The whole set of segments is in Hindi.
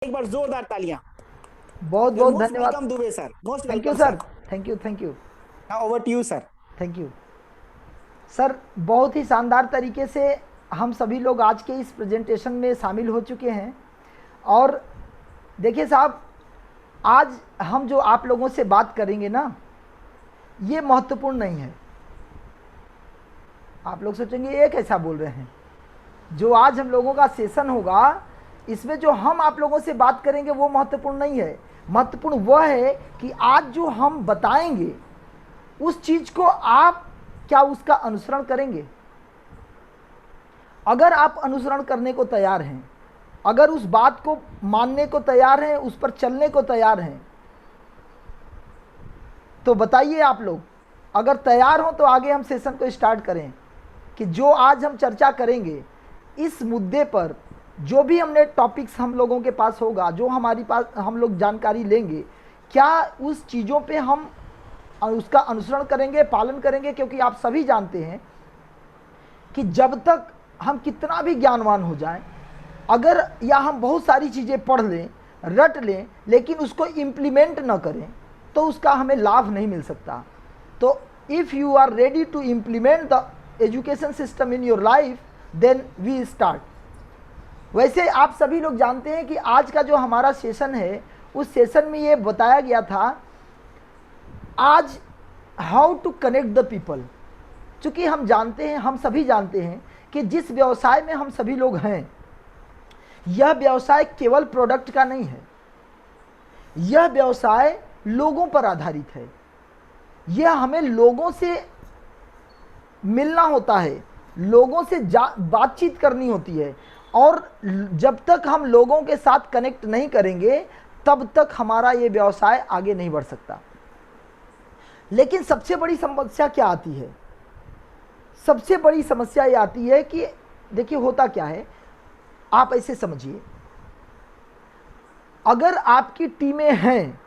एक बार जोरदार तालियां। बहुत यू आर बहुत मोस्ट धन्यवाद। Welcome Dubey sir, most thank you welcome sir. Sir. Thank you, thank you. Now over to you sir. Thank you sir. बहुत ही शानदार तरीके से हम सभी लोग आज के इस प्रेजेंटेशन में शामिल हो चुके हैं। और देखिए साहब, आज हम जो आप लोगों से बात करेंगे ना, ये महत्वपूर्ण नहीं है। आप लोग सोचेंगे ये कैसा बोल रहे हैं। जो आज हम लोगों का सेशन होगा, इसमें जो हम आप लोगों से बात करेंगे वो महत्वपूर्ण नहीं है। महत्वपूर्ण वह है कि आज जो हम बताएंगे उस चीज को आप क्या उसका अनुसरण करेंगे। अगर आप अनुसरण करने को तैयार हैं, अगर उस बात को मानने को तैयार हैं, उस पर चलने को तैयार हैं, तो बताइए आप लोग। अगर तैयार हो तो आगे हम सेशन को स्टार्ट करें कि जो आज हम चर्चा करेंगे इस मुद्दे पर, जो भी हमने टॉपिक्स हम लोगों के पास होगा, जो हमारी पास हम लोग जानकारी लेंगे, क्या उस चीज़ों पे हम उसका अनुसरण करेंगे, पालन करेंगे। क्योंकि आप सभी जानते हैं कि जब तक हम कितना भी ज्ञानवान हो जाएं, अगर या हम बहुत सारी चीज़ें पढ़ लें, रट लें, लेकिन उसको इम्प्लीमेंट न करें तो उसका हमें लाभ नहीं मिल सकता। तो if you are ready to implement the education system in your life, then we start. वैसे आप सभी लोग जानते हैं कि आज का जो हमारा सेशन है, उस सेशन में ये बताया गया था आज how to connect the people. चूँकि हम जानते हैं, हम सभी जानते हैं कि जिस व्यवसाय में हम सभी लोग हैं, यह व्यवसाय केवल प्रोडक्ट का नहीं है। यह व्यवसाय लोगों पर आधारित है। यह हमें लोगों से मिलना होता है, लोगों से बातचीत करनी होती है। और जब तक हम लोगों के साथ कनेक्ट नहीं करेंगे, तब तक हमारा ये व्यवसाय आगे नहीं बढ़ सकता। लेकिन सबसे बड़ी समस्या क्या आती है? सबसे बड़ी समस्या ये आती है कि देखिए होता क्या है, आप ऐसे समझिए, अगर आपकी टीमें हैं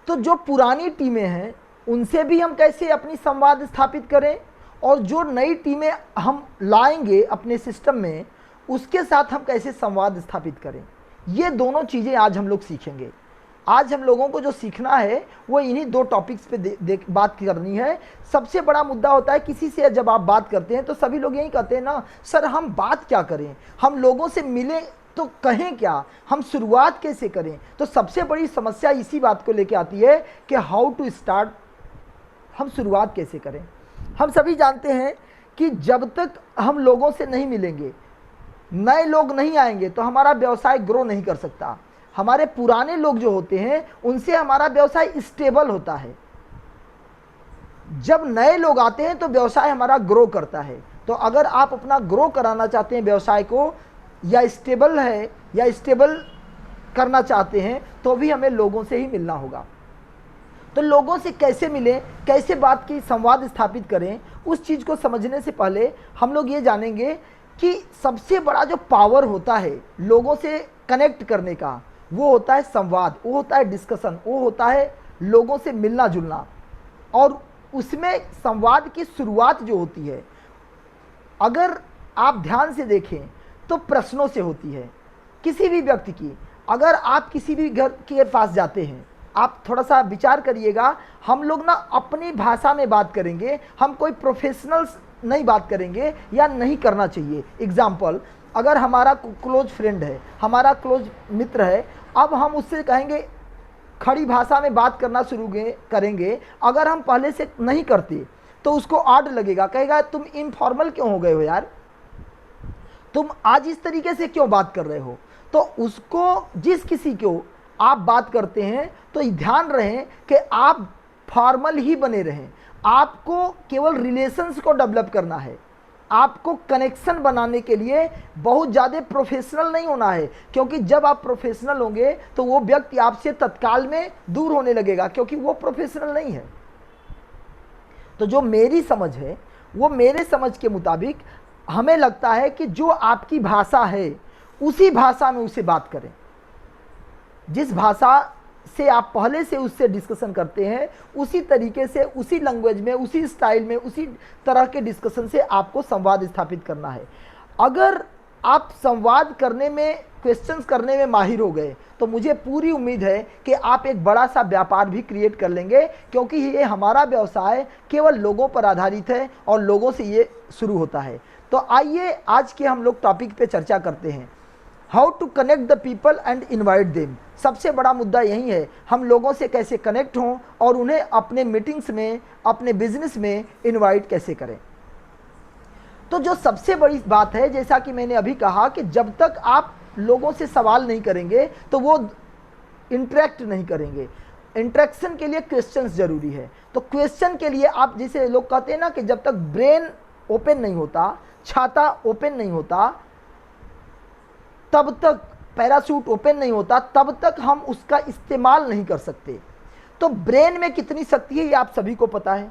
तो जो पुरानी टीमें हैं उनसे भी हम कैसे अपनी संवाद स्थापित करें, और जो नई टीमें हम लाएंगे अपने सिस्टम में, उसके साथ हम कैसे संवाद स्थापित करें। ये दोनों चीज़ें आज हम लोग सीखेंगे। आज हम लोगों को जो सीखना है वो इन्हीं दो टॉपिक्स पे बात करनी है। सबसे बड़ा मुद्दा होता है, किसी से जब आप बात करते हैं तो सभी लोग यही कहते हैं ना, सर हम बात क्या करें, हम लोगों से मिले तो कहें क्या, हम शुरुआत कैसे करें। तो सबसे बड़ी समस्या इसी बात को लेके आती है कि हाउ टू स्टार्ट, हम शुरुआत कैसे करें। हम सभी जानते हैं कि जब तक हम लोगों से नहीं मिलेंगे, नए लोग नहीं आएंगे, तो हमारा व्यवसाय ग्रो नहीं कर सकता। हमारे पुराने लोग जो होते हैं उनसे हमारा व्यवसाय स्टेबल होता है। जब नए लोग आते हैं तो व्यवसाय हमारा ग्रो करता है। तो अगर आप अपना ग्रो कराना चाहते हैं व्यवसाय को, या स्टेबल है या स्टेबल करना चाहते हैं, तो भी हमें लोगों से ही मिलना होगा। तो लोगों से कैसे मिलें, कैसे बात की संवाद स्थापित करें, उस चीज़ को समझने से पहले हम लोग ये जानेंगे कि सबसे बड़ा जो पावर होता है लोगों से कनेक्ट करने का, वो होता है संवाद, वो होता है डिस्कशन, वो होता है लोगों से मिलना जुलना। और उसमें संवाद की शुरुआत जो होती है, अगर आप ध्यान से देखें तो प्रश्नों से होती है। किसी भी व्यक्ति की, अगर आप किसी भी घर के पास जाते हैं, आप थोड़ा सा विचार करिएगा, हम लोग ना अपनी भाषा में बात करेंगे, हम कोई प्रोफेशनल्स नहीं बात करेंगे, या नहीं करना चाहिए। एग्जाम्पल, अगर हमारा क्लोज फ्रेंड है, हमारा क्लोज मित्र है, अब हम उससे कहेंगे, खड़ी भाषा में बात करना शुरू करेंगे, अगर हम पहले से नहीं करते तो उसको ऑड लगेगा, कहेगा तुम इनफॉर्मल क्यों हो गए हो यार, तुम आज इस तरीके से क्यों बात कर रहे हो। तो उसको, जिस किसी को आप बात करते हैं, तो ध्यान रहे कि आप फॉर्मल ही बने रहें। आपको केवल रिलेशंस को डेवलप करना है। आपको कनेक्शन बनाने के लिए बहुत ज़्यादा प्रोफेशनल नहीं होना है, क्योंकि जब आप प्रोफेशनल होंगे तो वो व्यक्ति आपसे तत्काल में दूर होने लगेगा, क्योंकि वो प्रोफेशनल नहीं है। तो जो मेरी समझ है, वो मेरे समझ के मुताबिक हमें लगता है कि जो आपकी भाषा है उसी भाषा में उसे बात करें। जिस भाषा से आप पहले से उससे डिस्कशन करते हैं, उसी तरीके से, उसी लैंग्वेज में, उसी स्टाइल में, उसी तरह के डिस्कशन से आपको संवाद स्थापित करना है। अगर आप संवाद करने में, क्वेश्चंस करने में माहिर हो गए, तो मुझे पूरी उम्मीद है कि आप एक बड़ा सा व्यापार भी क्रिएट कर लेंगे, क्योंकि ये हमारा व्यवसाय केवल लोगों पर आधारित है और लोगों से ये शुरू होता है। तो आइए आज के हम लोग टॉपिक पे चर्चा करते हैं, how to connect the people and invite them. सबसे बड़ा मुद्दा यही है, हम लोगों से कैसे कनेक्ट हों और उन्हें अपने मीटिंग्स में, अपने बिजनेस में इन्वाइट कैसे करें। तो जो सबसे बड़ी बात है, जैसा कि मैंने अभी कहा, कि जब तक आप लोगों से सवाल नहीं करेंगे तो वो इंटरेक्ट नहीं करेंगे। इंटरेक्शन के लिए क्वेश्चंस जरूरी है। तो क्वेश्चन के लिए आप, जैसे लोग कहते हैं ना कि जब तक ब्रेन ओपन नहीं होता, छाता ओपन नहीं होता, तब तक पैराशूट ओपन नहीं होता, तब तक हम उसका इस्तेमाल नहीं कर सकते। तो ब्रेन में कितनी शक्ति है ये आप सभी को पता है।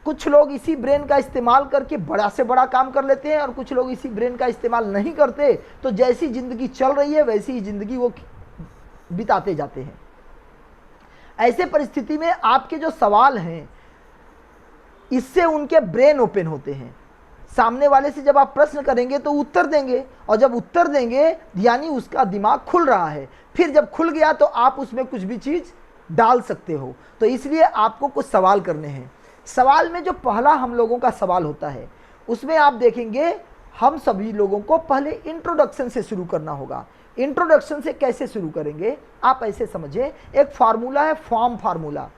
कुछ लोग इसी ब्रेन का इस्तेमाल करके बड़ा से बड़ा काम कर लेते हैं और कुछ लोग इसी ब्रेन का इस्तेमाल नहीं करते, तो जैसी जिंदगी चल रही है वैसी ही जिंदगी वो बिताते जाते हैं। ऐसे परिस्थिति में आपके जो सवाल हैं, इससे उनके ब्रेन ओपन होते हैं। सामने वाले से जब आप प्रश्न करेंगे तो उत्तर देंगे, और जब उत्तर देंगे यानी उसका दिमाग खुल रहा है। फिर जब खुल गया तो आप उसमें कुछ भी चीज़ डाल सकते हो। तो इसलिए आपको कुछ सवाल करने हैं। सवाल में जो पहला हम लोगों का सवाल होता है, उसमें आप देखेंगे हम सभी लोगों को पहले इंट्रोडक्शन से शुरू करना होगा। इंट्रोडक्शन से कैसे शुरू करेंगे, आप ऐसे समझें, एक फार्मूला है, फॉर्म फार्मूला।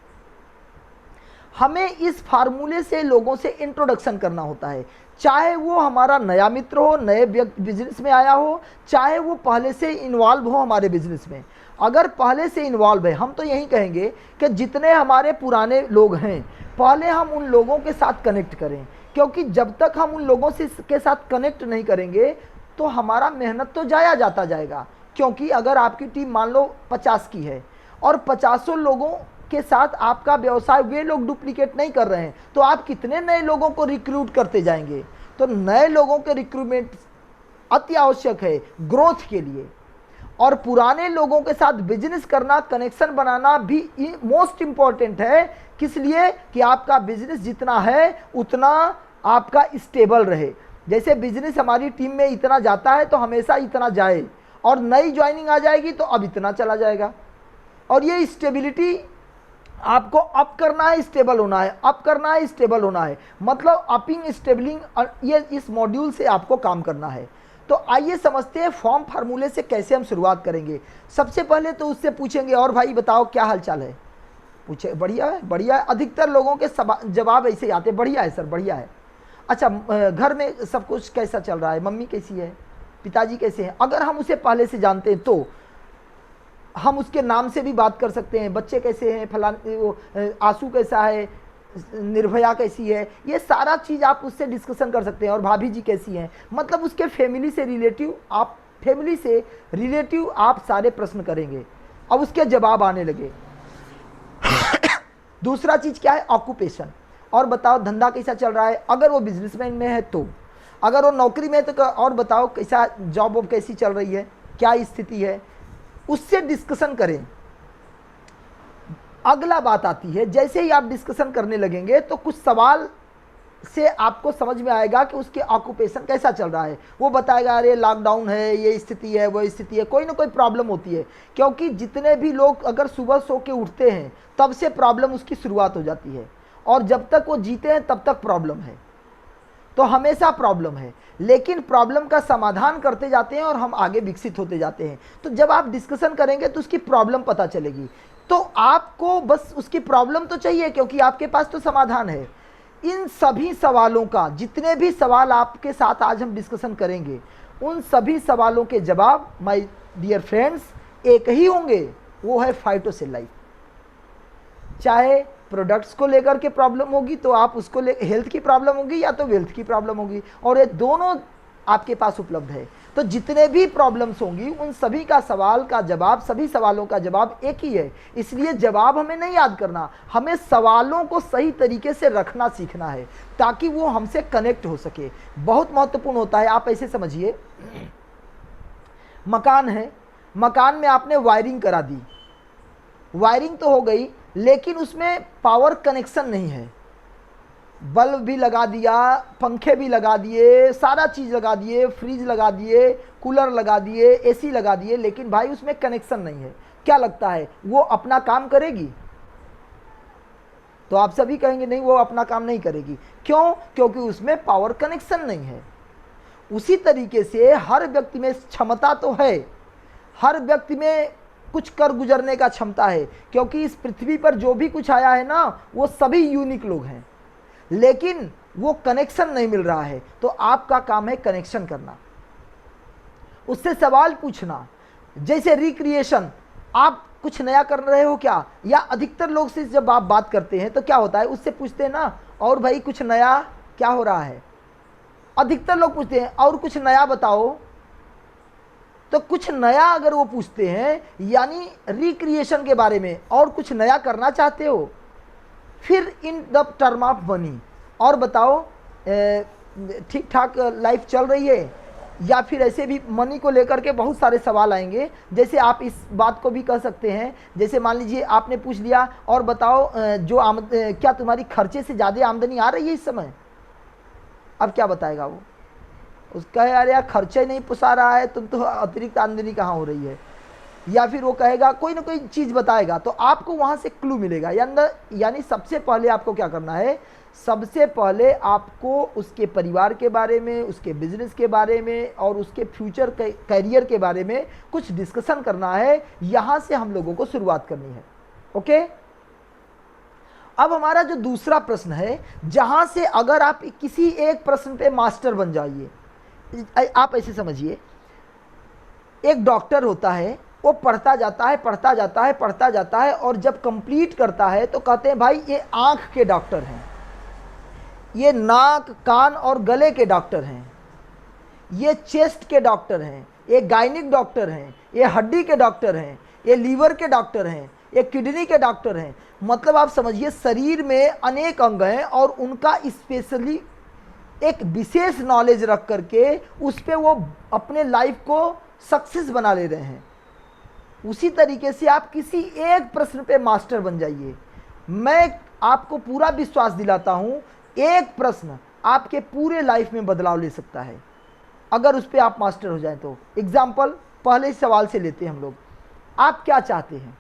हमें इस फार्मूले से लोगों से इंट्रोडक्शन करना होता है, चाहे वो हमारा नया मित्र हो, नए बिजनेस में आया हो, चाहे वो पहले से इन्वॉल्व हो हमारे बिजनेस में। अगर पहले से इन्वॉल्व है, हम तो यही कहेंगे कि जितने हमारे पुराने लोग हैं, पहले हम उन लोगों के साथ कनेक्ट करें, क्योंकि जब तक हम उन लोगों से के साथ कनेक्ट नहीं करेंगे तो हमारा मेहनत तो जाया जाता जाएगा। क्योंकि अगर आपकी टीम मान लो 50 की है और 50 लोगों के साथ आपका व्यवसाय वे लोग डुप्लीकेट नहीं कर रहे हैं, तो आप कितने नए लोगों को रिक्रूट करते जाएंगे। तो नए लोगों के रिक्रूटमेंट अति आवश्यक है ग्रोथ के लिए, और पुराने लोगों के साथ बिजनेस करना, कनेक्शन बनाना भी मोस्ट इंपॉर्टेंट है। किस लिए? कि आपका बिजनेस जितना है उतना आपका स्टेबल रहे। जैसे बिजनेस हमारी टीम में इतना जाता है तो हमेशा इतना जाए, और नई ज्वाइनिंग आ जाएगी तो अब इतना चला जाएगा। और ये स्टेबिलिटी आपको अप करना है, स्टेबल होना है, अप करना है, स्टेबल होना है, मतलब अपिंग स्टेबलिंग, ये इस मॉड्यूल से आपको काम करना है। तो आइए समझते हैं फॉर्म फार्मूले से कैसे हम शुरुआत करेंगे। सबसे पहले तो उससे पूछेंगे, और भाई बताओ क्या हालचाल है। पूछे बढ़िया है, बढ़िया है। अधिकतर लोगों के जवाब ऐसे ही आते, बढ़िया है सर, बढ़िया है। अच्छा, घर में सब कुछ कैसा चल रहा है, मम्मी कैसी है, पिताजी कैसे हैं। अगर हम उसे पहले से जानते हैं तो हम उसके नाम से भी बात कर सकते हैं, बच्चे कैसे हैं, फलान आंसू कैसा है, निर्भया कैसी है, ये सारा चीज़ आप उससे डिस्कशन कर सकते हैं। और भाभी जी कैसी हैं, मतलब उसके फैमिली से रिलेटिव आप सारे प्रश्न करेंगे। अब उसके जवाब आने लगे। दूसरा चीज़ क्या है, ऑक्यूपेशन। और बताओ धंधा कैसा चल रहा है, अगर वो बिजनेसमैन में है तो, अगर वो नौकरी में है तो और बताओ कैसा जॉब वॉब कैसी चल रही है, क्या स्थिति है, उससे डिस्कशन करें। अगला बात आती है, जैसे ही आप डिस्कशन करने लगेंगे तो कुछ सवाल से आपको समझ में आएगा कि उसके ऑक्यूपेशन कैसा चल रहा है। वो बताएगा अरे लॉकडाउन है, ये स्थिति है, वो स्थिति है, कोई ना कोई प्रॉब्लम होती है। क्योंकि जितने भी लोग अगर सुबह सो के उठते हैं तब से प्रॉब्लम उसकी शुरुआत हो जाती है, और जब तक वो जीते हैं तब तक प्रॉब्लम है। तो हमेशा प्रॉब्लम है, लेकिन प्रॉब्लम का समाधान करते जाते हैं और हम आगे विकसित होते जाते हैं। तो जब आप डिस्कशन करेंगे तो उसकी प्रॉब्लम पता चलेगी। तो आपको बस उसकी प्रॉब्लम तो चाहिए, क्योंकि आपके पास तो समाधान है। इन सभी सवालों का, जितने भी सवाल आपके साथ आज हम डिस्कशन करेंगे, उन सभी सवालों के जवाब माय डियर फ्रेंड्स एक ही होंगे, वो है फाइटोसेल लाइफ। चाहे प्रोडक्ट्स को लेकर के प्रॉब्लम होगी तो आप उसको हेल्थ की प्रॉब्लम होगी या तो वेल्थ की प्रॉब्लम होगी, और ये दोनों आपके पास उपलब्ध है। तो जितने भी प्रॉब्लम्स होंगी उन सभी का सवाल का जवाब, सभी सवालों का जवाब एक ही है। इसलिए जवाब हमें नहीं याद करना, हमें सवालों को सही तरीके से रखना सीखना है ताकि वो हमसे कनेक्ट हो सके। बहुत महत्वपूर्ण होता है। आप ऐसे समझिए, मकान है, मकान में आपने वायरिंग करा दी, वायरिंग तो हो गई लेकिन उसमें पावर कनेक्शन नहीं है। बल्ब भी लगा दिया, पंखे भी लगा दिए, सारा चीज़ लगा दिए, फ्रिज लगा दिए, कूलर लगा दिए, एसी लगा दिए, लेकिन भाई उसमें कनेक्शन नहीं है। क्या लगता है वो अपना काम करेगी? तो आप सभी कहेंगे नहीं, वो अपना काम नहीं करेगी। क्यों? क्योंकि उसमें पावर कनेक्शन नहीं है। उसी तरीके से हर व्यक्ति में क्षमता तो है, हर व्यक्ति में कुछ कर गुजरने का क्षमता है, क्योंकि इस पृथ्वी पर जो भी कुछ आया है ना, वो सभी यूनिक लोग हैं, लेकिन वो कनेक्शन नहीं मिल रहा है। तो आपका काम है कनेक्शन करना, उससे सवाल पूछना। जैसे रिक्रिएशन, आप कुछ नया कर रहे हो क्या? या अधिकतर लोग से जब आप बात करते हैं तो क्या होता है, उससे पूछते हैं ना, और भाई कुछ नया क्या हो रहा है? अधिकतर लोग पूछते हैं और कुछ नया बताओ। तो कुछ नया अगर वो पूछते हैं, यानी रिक्रिएशन के बारे में और कुछ नया करना चाहते हो। फिर in the term of money, और बताओ ठीक ठाक लाइफ चल रही है, या फिर ऐसे भी मनी को लेकर के बहुत सारे सवाल आएंगे। जैसे आप इस बात को भी कह सकते हैं, जैसे मान लीजिए आपने पूछ लिया, और बताओ क्या तुम्हारी खर्चे से ज़्यादा आमदनी आ रही है इस समय? अब क्या बताएगा वो? उसका यार यार खर्चा ही नहीं पुसा रहा है, तुम तो अतिरिक्त आमदनी कहाँ हो रही है? या फिर वो कहेगा कोई ना कोई चीज़ बताएगा, तो आपको वहाँ से क्लू मिलेगा। यानी सबसे पहले आपको क्या करना है, सबसे पहले आपको उसके परिवार के बारे में, उसके बिजनेस के बारे में और उसके फ्यूचर करियर के बारे में कुछ डिस्कशन करना है। यहाँ से हम लोगों को शुरुआत करनी है। ओके, अब हमारा जो दूसरा प्रश्न है, जहाँ से अगर आप किसी एक प्रश्न पे मास्टर बन जाइए। आप ऐसे समझिए, एक डॉक्टर होता है, वो पढ़ता जाता है, पढ़ता जाता है, पढ़ता जाता है, और जब कंप्लीट करता है तो कहते हैं भाई ये आँख के डॉक्टर हैं, ये नाक कान और गले के डॉक्टर हैं, ये चेस्ट के डॉक्टर हैं, ये गायनिक डॉक्टर हैं, ये हड्डी के डॉक्टर हैं, ये लीवर के डॉक्टर हैं, ये किडनी के डॉक्टर हैं। मतलब आप समझिए शरीर में अनेक अंग हैं और उनका स्पेशली एक विशेष नॉलेज रख करके उस पर वो अपने लाइफ को सक्सेस बना ले रहे हैं। उसी तरीके से आप किसी एक प्रश्न पे मास्टर बन जाइए। मैं आपको पूरा विश्वास दिलाता हूँ, एक प्रश्न आपके पूरे लाइफ में बदलाव ले सकता है अगर उस पर आप मास्टर हो जाएं तो। एग्जाम्पल पहले सवाल से लेते हैं हम लोग, आप क्या चाहते हैं?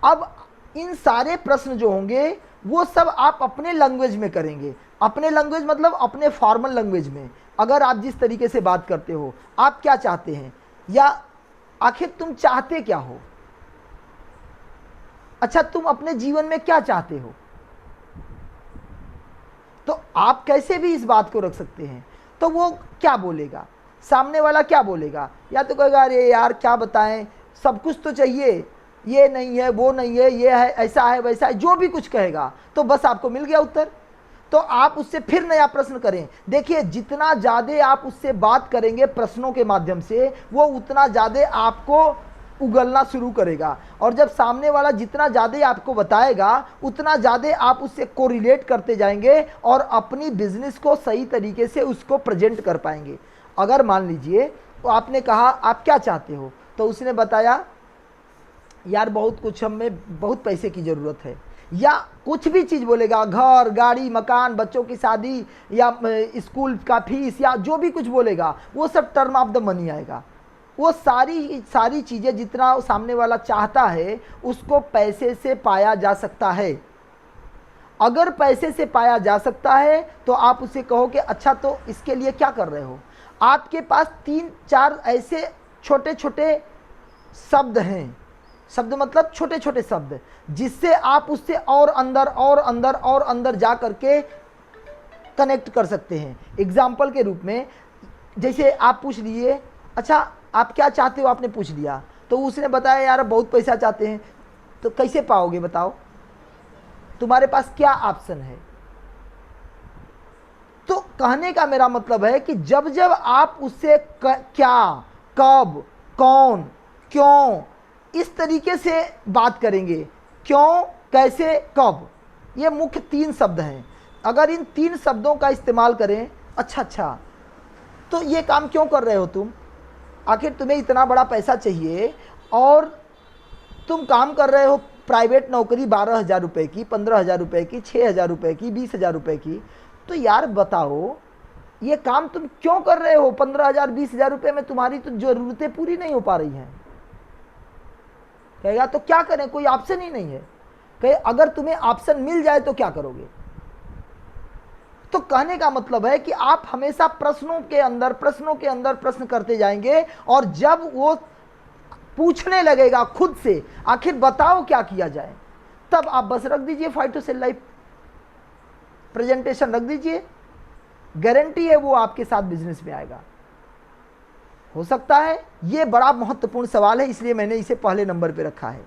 अब इन सारे प्रश्न जो होंगे वो सब आप अपने लैंग्वेज में करेंगे। अपने लैंग्वेज मतलब अपने फॉर्मल लैंग्वेज में। अगर आप जिस तरीके से बात करते हो, आप क्या चाहते हैं, या आखिर तुम चाहते क्या हो? अच्छा, तुम अपने जीवन में क्या चाहते हो? तो आप कैसे भी इस बात को रख सकते हैं। तो वो क्या बोलेगा, सामने वाला क्या बोलेगा? या तो कहेगा अरे यार क्या बताएं, सब कुछ तो चाहिए, ये नहीं है, वो नहीं है, ये है, ऐसा है, वैसा है, जो भी कुछ कहेगा तो बस आपको मिल गया उत्तर। तो आप उससे फिर नया प्रश्न करें। देखिए, जितना ज़्यादा आप उससे बात करेंगे प्रश्नों के माध्यम से, वो उतना ज़्यादा आपको उगलना शुरू करेगा। और जब सामने वाला जितना ज़्यादा आपको बताएगा, उतना ज़्यादा आप उससे कोरिलेट करते जाएंगे और अपनी बिजनेस को सही तरीके से उसको प्रेजेंट कर पाएंगे। अगर मान लीजिए तो आपने कहा आप क्या चाहते हो, तो उसने बताया यार बहुत कुछ, हमें बहुत पैसे की ज़रूरत है, या कुछ भी चीज़ बोलेगा, घर गाड़ी मकान, बच्चों की शादी, या स्कूल का फीस, या जो भी कुछ बोलेगा वो सब टर्म ऑफ द मनी आएगा। वो सारी चीज़ें जितना सामने वाला चाहता है उसको पैसे से पाया जा सकता है। अगर पैसे से पाया जा सकता है तो आप उसे कहो कि अच्छा तो इसके लिए क्या कर रहे हो। आपके पास 3-4 ऐसे छोटे छोटे शब्द हैं, शब्द मतलब छोटे छोटे शब्द, जिससे आप उससे और अंदर और अंदर और अंदर जा करके कनेक्ट कर सकते हैं। एग्जाम्पल के रूप में, जैसे आप पूछ लिए अच्छा आप क्या चाहते हो, आपने पूछ लिया, तो उसने बताया यार बहुत पैसा चाहते हैं। तो कैसे पाओगे बताओ, तुम्हारे पास क्या ऑप्शन है? तो कहने का मेरा मतलब है कि जब जब आप उससे क्या, कब, कौन, क्यों, इस तरीके से बात करेंगे, क्यों, कैसे, कब, ये मुख्य 3 शब्द हैं। अगर इन 3 शब्दों का इस्तेमाल करें, अच्छा तो ये काम क्यों कर रहे हो तुम, आखिर तुम्हें इतना बड़ा पैसा चाहिए और तुम काम कर रहे हो प्राइवेट नौकरी 12,000 रुपये की, 15,000 रुपये की, 6,000 रुपये की, 20,000 रुपये की, तो यार बताओ ये काम तुम क्यों कर रहे हो? 15,000 20,000 रुपये में तुम्हारी तो ज़रूरतें पूरी नहीं हो पा रही हैं। कहेगा तो क्या करें, कोई ऑप्शन ही नहीं है। कहे अगर तुम्हें ऑप्शन मिल जाए तो क्या करोगे? तो कहने का मतलब है कि आप हमेशा प्रश्नों के अंदर प्रश्न करते जाएंगे, और जब वो पूछने लगेगा खुद से आखिर बताओ क्या किया जाए, तब आप बस रख दीजिए fight to sell life, presentation रख दीजिए, गारंटी है वो आपके साथ बिजनेस में आएगा। हो सकता है ये बड़ा महत्वपूर्ण सवाल है, इसलिए मैंने इसे पहले नंबर पे रखा है।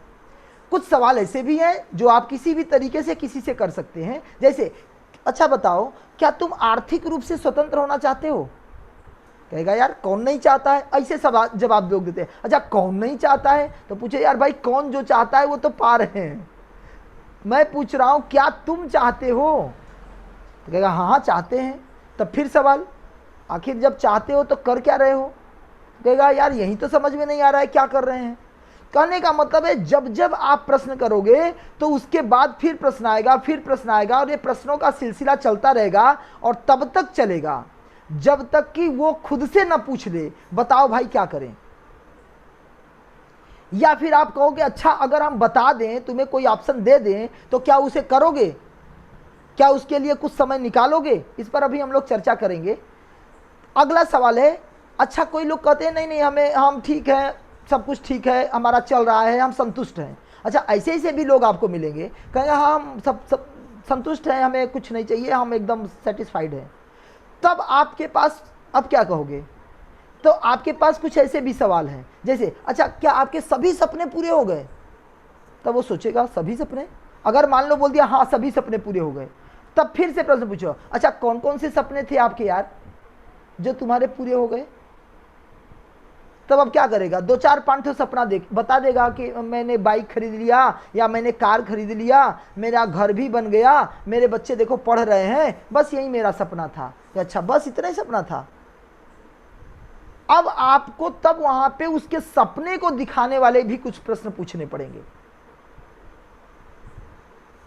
कुछ सवाल ऐसे भी हैं जो आप किसी भी तरीके से किसी से कर सकते हैं, जैसे अच्छा बताओ क्या तुम आर्थिक रूप से स्वतंत्र होना चाहते हो? कहेगा यार कौन नहीं चाहता है, ऐसे सवाल जवाब लोग देते हैं। अच्छा कौन नहीं चाहता है, तो पूछे यार भाई कौन जो चाहता है वो तो पा रहे हैं, मैं पूछ रहा हूं क्या तुम चाहते हो? तो कहेगा हाँ चाहते हैं। तब फिर सवाल, आखिर जब चाहते हो तो कर क्या रहे हो? कहेगा यार यही तो समझ में नहीं आ रहा है क्या कर रहे हैं। कहने का मतलब है जब जब आप प्रश्न करोगे तो उसके बाद फिर प्रश्न आएगा, फिर प्रश्न आएगा, और ये प्रश्नों का सिलसिला चलता रहेगा, और तब तक चलेगा जब तक कि वो खुद से न पूछ ले बताओ भाई क्या करें। या फिर आप कहोगे अच्छा अगर हम बता दें, तुम्हें कोई ऑप्शन दे दें तो क्या उसे करोगे? क्या उसके लिए कुछ समय निकालोगे? इस पर अभी हम लोग चर्चा करेंगे। अगला सवाल है, अच्छा कोई लोग कहते हैं नहीं हम ठीक हैं, सब कुछ ठीक है, हमारा चल रहा है, हम संतुष्ट हैं। अच्छा ऐसे ऐसे भी लोग आपको मिलेंगे, कहेंगे हाँ हम सब संतुष्ट हैं, हमें कुछ नहीं चाहिए, हम एकदम सेटिस्फाइड हैं। तब आपके पास अब क्या कहोगे? तो आपके पास कुछ ऐसे भी सवाल हैं, जैसे अच्छा क्या आपके सभी सपने पूरे हो गए? तब वो सोचेगा सभी सपने, अगर मान लो बोल दिया हाँ सभी सपने पूरे हो गए, तब फिर से प्रश्न पूछो अच्छा कौन कौन से सपने थे आपके यार जो तुम्हारे पूरे हो गए? तब अब क्या करेगा? 2-4-5 सपना बता देगा कि मैंने बाइक खरीद लिया, या मैंने कार खरीद लिया, मेरा घर भी बन गया, मेरे बच्चे देखो पढ़ रहे हैं, बस यही मेरा सपना था। अच्छा बस इतना ही सपना था? अब आपको तब वहां पे उसके सपने को दिखाने वाले भी कुछ प्रश्न पूछने पड़ेंगे।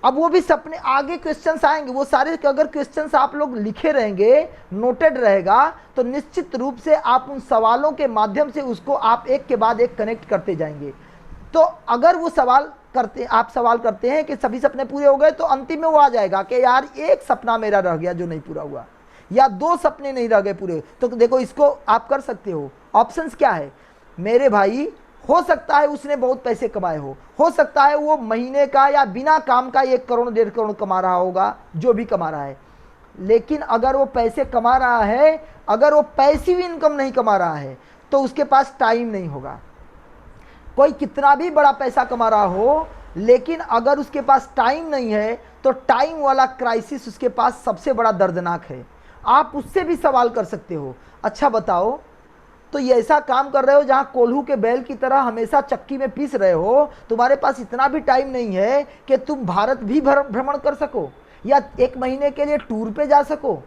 अब वो भी सपने, आगे क्वेश्चंस आएंगे, वो सारे अगर क्वेश्चंस आप लोग लिखे रहेंगे, नोटेड रहेगा, तो निश्चित रूप से आप उन सवालों के माध्यम से उसको आप एक के बाद एक कनेक्ट करते जाएंगे। तो अगर वो आप सवाल करते हैं कि सभी सपने पूरे हो गए, तो अंतिम में वो आ जाएगा कि यार एक सपना मेरा रह गया जो नहीं पूरा हुआ, या 2 सपने नहीं रह गए पूरे। तो देखो इसको आप कर सकते हो। ऑप्शंस क्या है मेरे भाई? हो सकता है उसने बहुत पैसे कमाए हो सकता है वो महीने का या बिना काम का 1 करोड़ 1.5 करोड़ कमा रहा होगा, जो भी कमा रहा है। लेकिन अगर वो पैसे कमा रहा है, अगर वो पैसिव इनकम नहीं कमा रहा है, तो उसके पास टाइम नहीं होगा। कोई कितना भी बड़ा पैसा कमा रहा हो, लेकिन अगर उसके पास टाइम नहीं है, तो टाइम वाला क्राइसिस उसके पास सबसे बड़ा दर्दनाक है। आप उससे भी सवाल कर सकते हो, अच्छा बताओ तो ये ऐसा काम कर रहे हो जहां कोल्हू के बैल की तरह हमेशा चक्की में पीस रहे हो, तुम्हारे पास इतना भी टाइम नहीं है कि तुम भारत भी भ्रमण कर सको, या 1 महीने के लिए टूर पे जा सको,